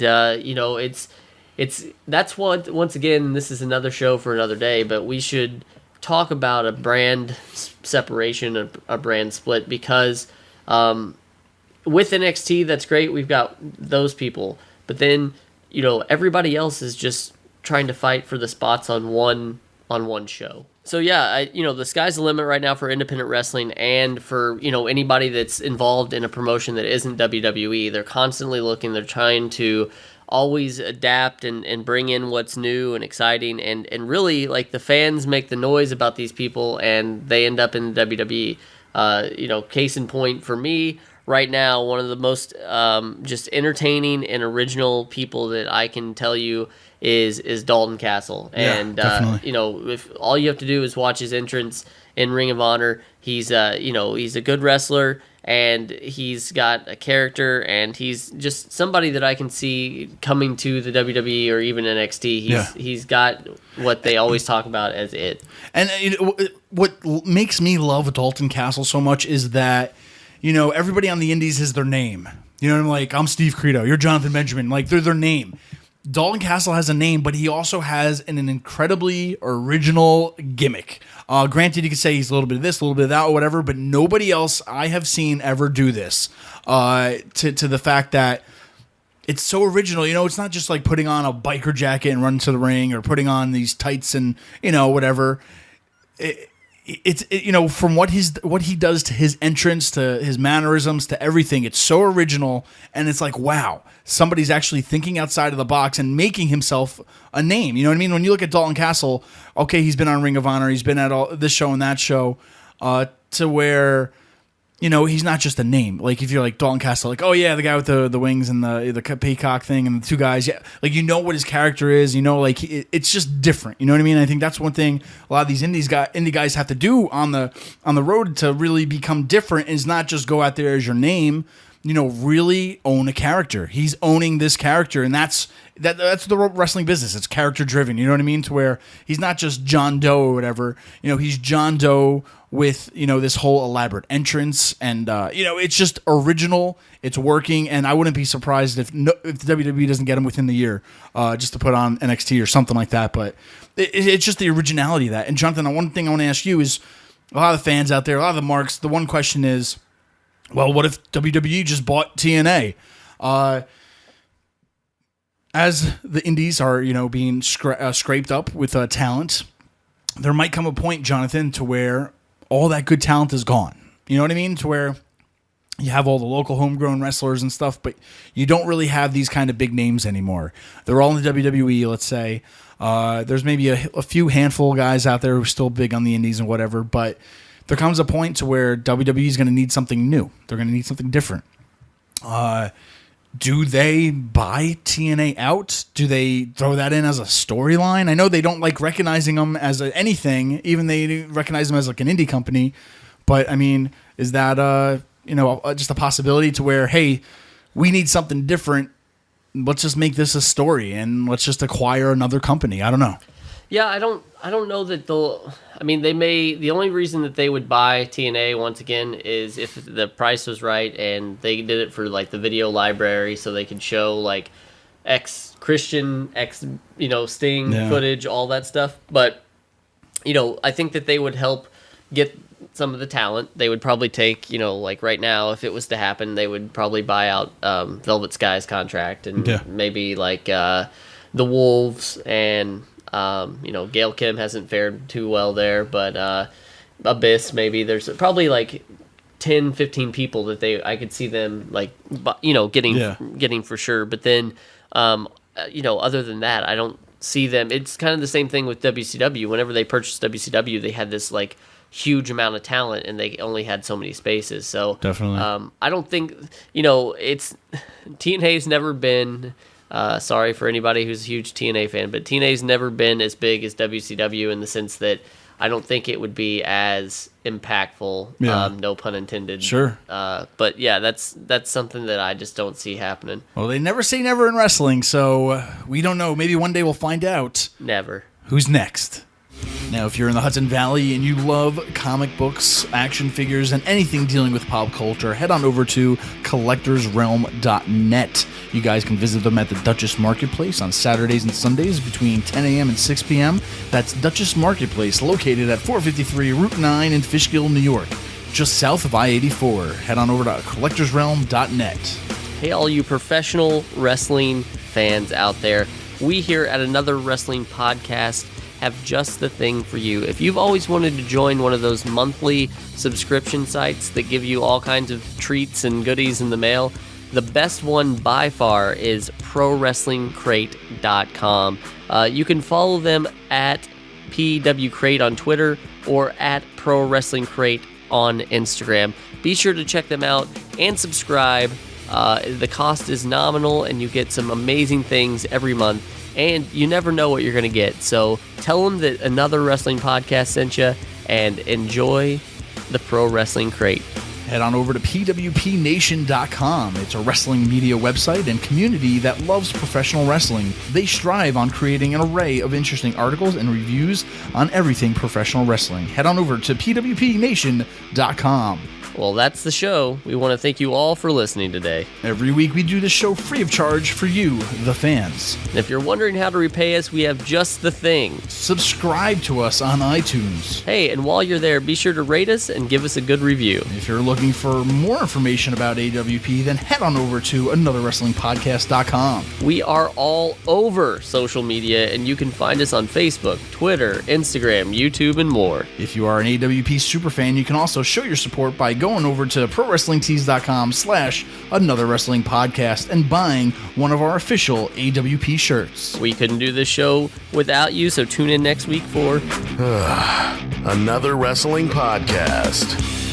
that's what, once again, this is another show for another day, but we should talk about a brand separation, a brand split, because with NXT, that's great. We've got those people, but then, everybody else is just trying to fight for the spots on one show. So yeah, the sky's the limit right now for independent wrestling and for, anybody that's involved in a promotion that isn't WWE. They're constantly looking, they're trying to always adapt and bring in what's new and exciting, and really, like, the fans make the noise about these people and they end up in WWE. Case in point for me right now, one of the most just entertaining and original people that I can tell you is Dalton Castle. And if all you have to do is watch his entrance in Ring of Honor, he's a good wrestler, and he's got a character, and he's just somebody that I can see coming to the WWE or even NXT. He's got what they always talk about as it. And what makes me love Dalton Castle so much is that, everybody on the indies is their name. I'm like, I'm Steve Credo, you're Jonathan Benjamin. Like, they're their name. Dalton Castle has a name, but he also has an incredibly original gimmick. Granted, you could say he's a little bit of this, a little bit of that, or whatever, but nobody else I have seen ever do this. To the fact that it's so original. It's not just like putting on a biker jacket and running to the ring, or putting on these tights and whatever. It's from what he does to his entrance, to his mannerisms, to everything, it's so original, and it's like, wow, somebody's actually thinking outside of the box and making himself a name. You know what I mean? When you look at Dalton Castle, okay, he's been on Ring of Honor, he's been at all this show and that show, to where he's not just a name. Like if you're like Dalton Castle, like, oh yeah, the guy with the wings and the peacock thing and the two guys, yeah, like what his character is, like it's just different. You know what I mean? I think that's one thing a lot of these indie guys have to do on the road to really become different. Is not just go out there as your name. Really own a character. He's owning this character, and that's the wrestling business. It's character driven. You know what I mean? To where he's not just John Doe or whatever. He's John Doe with this whole elaborate entrance, and it's just original. It's working, and I wouldn't be surprised if WWE doesn't get him within the year, just to put on NXT or something like that. But it's just the originality of that. And Jonathan, one thing I want to ask you is, a lot of the fans out there, a lot of the marks. The one question is, well, what if WWE just bought TNA? As the indies are, being scraped up with talent, there might come a point, Jonathan, to where all that good talent is gone. You know what I mean? To where you have all the local homegrown wrestlers and stuff, but you don't really have these kind of big names anymore. They're all in the WWE, let's say. There's maybe a few handful of guys out there who are still big on the indies and whatever, but there comes a point to where WWE is going to need something new. They're going to need something different. Do they buy TNA out? Do they throw that in as a storyline? I know they don't like recognizing them as anything, even they recognize them as like an indie company. But I mean, is that just a possibility to where, hey, we need something different. Let's just make this a story and let's just acquire another company. I don't know. Yeah, I don't know that they'll. I mean, they may. The only reason that they would buy TNA once again is if the price was right and they did it for like the video library, so they could show like X Christian, X Sting footage, all that stuff. But I think that they would help get some of the talent. They would probably take like right now, if it was to happen, they would probably buy out Velvet Sky's contract and maybe like the Wolves and. Gail Kim hasn't fared too well there, but Abyss maybe. There's probably like 10, 15 people that I could see them like getting for sure. But then other than that, I don't see them. It's kind of the same thing with WCW. Whenever they purchased WCW, they had this like huge amount of talent and they only had so many spaces. So definitely, I don't think it's TNA's never been. Sorry for anybody who's a huge TNA fan, but TNA's never been as big as WCW in the sense that I don't think it would be as impactful. No pun intended. Sure. But yeah, that's something that I just don't see happening. Well, they never say never in wrestling, so we don't know. Maybe one day we'll find out. Never. Who's next? Now, if you're in the Hudson Valley and you love comic books, action figures, and anything dealing with pop culture, head on over to collectorsrealm.net. You guys can visit them at the Duchess Marketplace on Saturdays and Sundays between 10 a.m. and 6 p.m. That's Duchess Marketplace, located at 453 Route 9 in Fishkill, New York, just south of I-84. Head on over to collectorsrealm.net. Hey, all you professional wrestling fans out there, we here at Another Wrestling Podcast have just the thing for you. If you've always wanted to join one of those monthly subscription sites that give you all kinds of treats and goodies in the mail, the best one by far is ProWrestlingCrate.com. You can follow them at PWCrate on Twitter or at ProWrestlingCrate on Instagram. Be sure to check them out and subscribe. The cost is nominal and you get some amazing things every month. And you never know what you're going to get. So tell them that Another Wrestling Podcast sent you and enjoy the Pro Wrestling Crate. Head on over to pwpnation.com. It's a wrestling media website and community that loves professional wrestling. They strive on creating an array of interesting articles and reviews on everything professional wrestling. Head on over to pwpnation.com. Well, that's the show. We want to thank you all for listening today. Every week we do this show free of charge for you, the fans. And if you're wondering how to repay us, we have just the thing. Subscribe to us on iTunes. Hey, and while you're there, be sure to rate us and give us a good review. If you're looking for more information about AWP, then head on over to anotherwrestlingpodcast.com. We are all over social media, and you can find us on Facebook, Twitter, Instagram, YouTube, and more. If you are an AWP superfan, you can also show your support by going over to ProWrestlingTees.com/AnotherWrestlingPodcast and buying one of our official AWP shirts. We couldn't do this show without you, so tune in next week for Another Wrestling Podcast.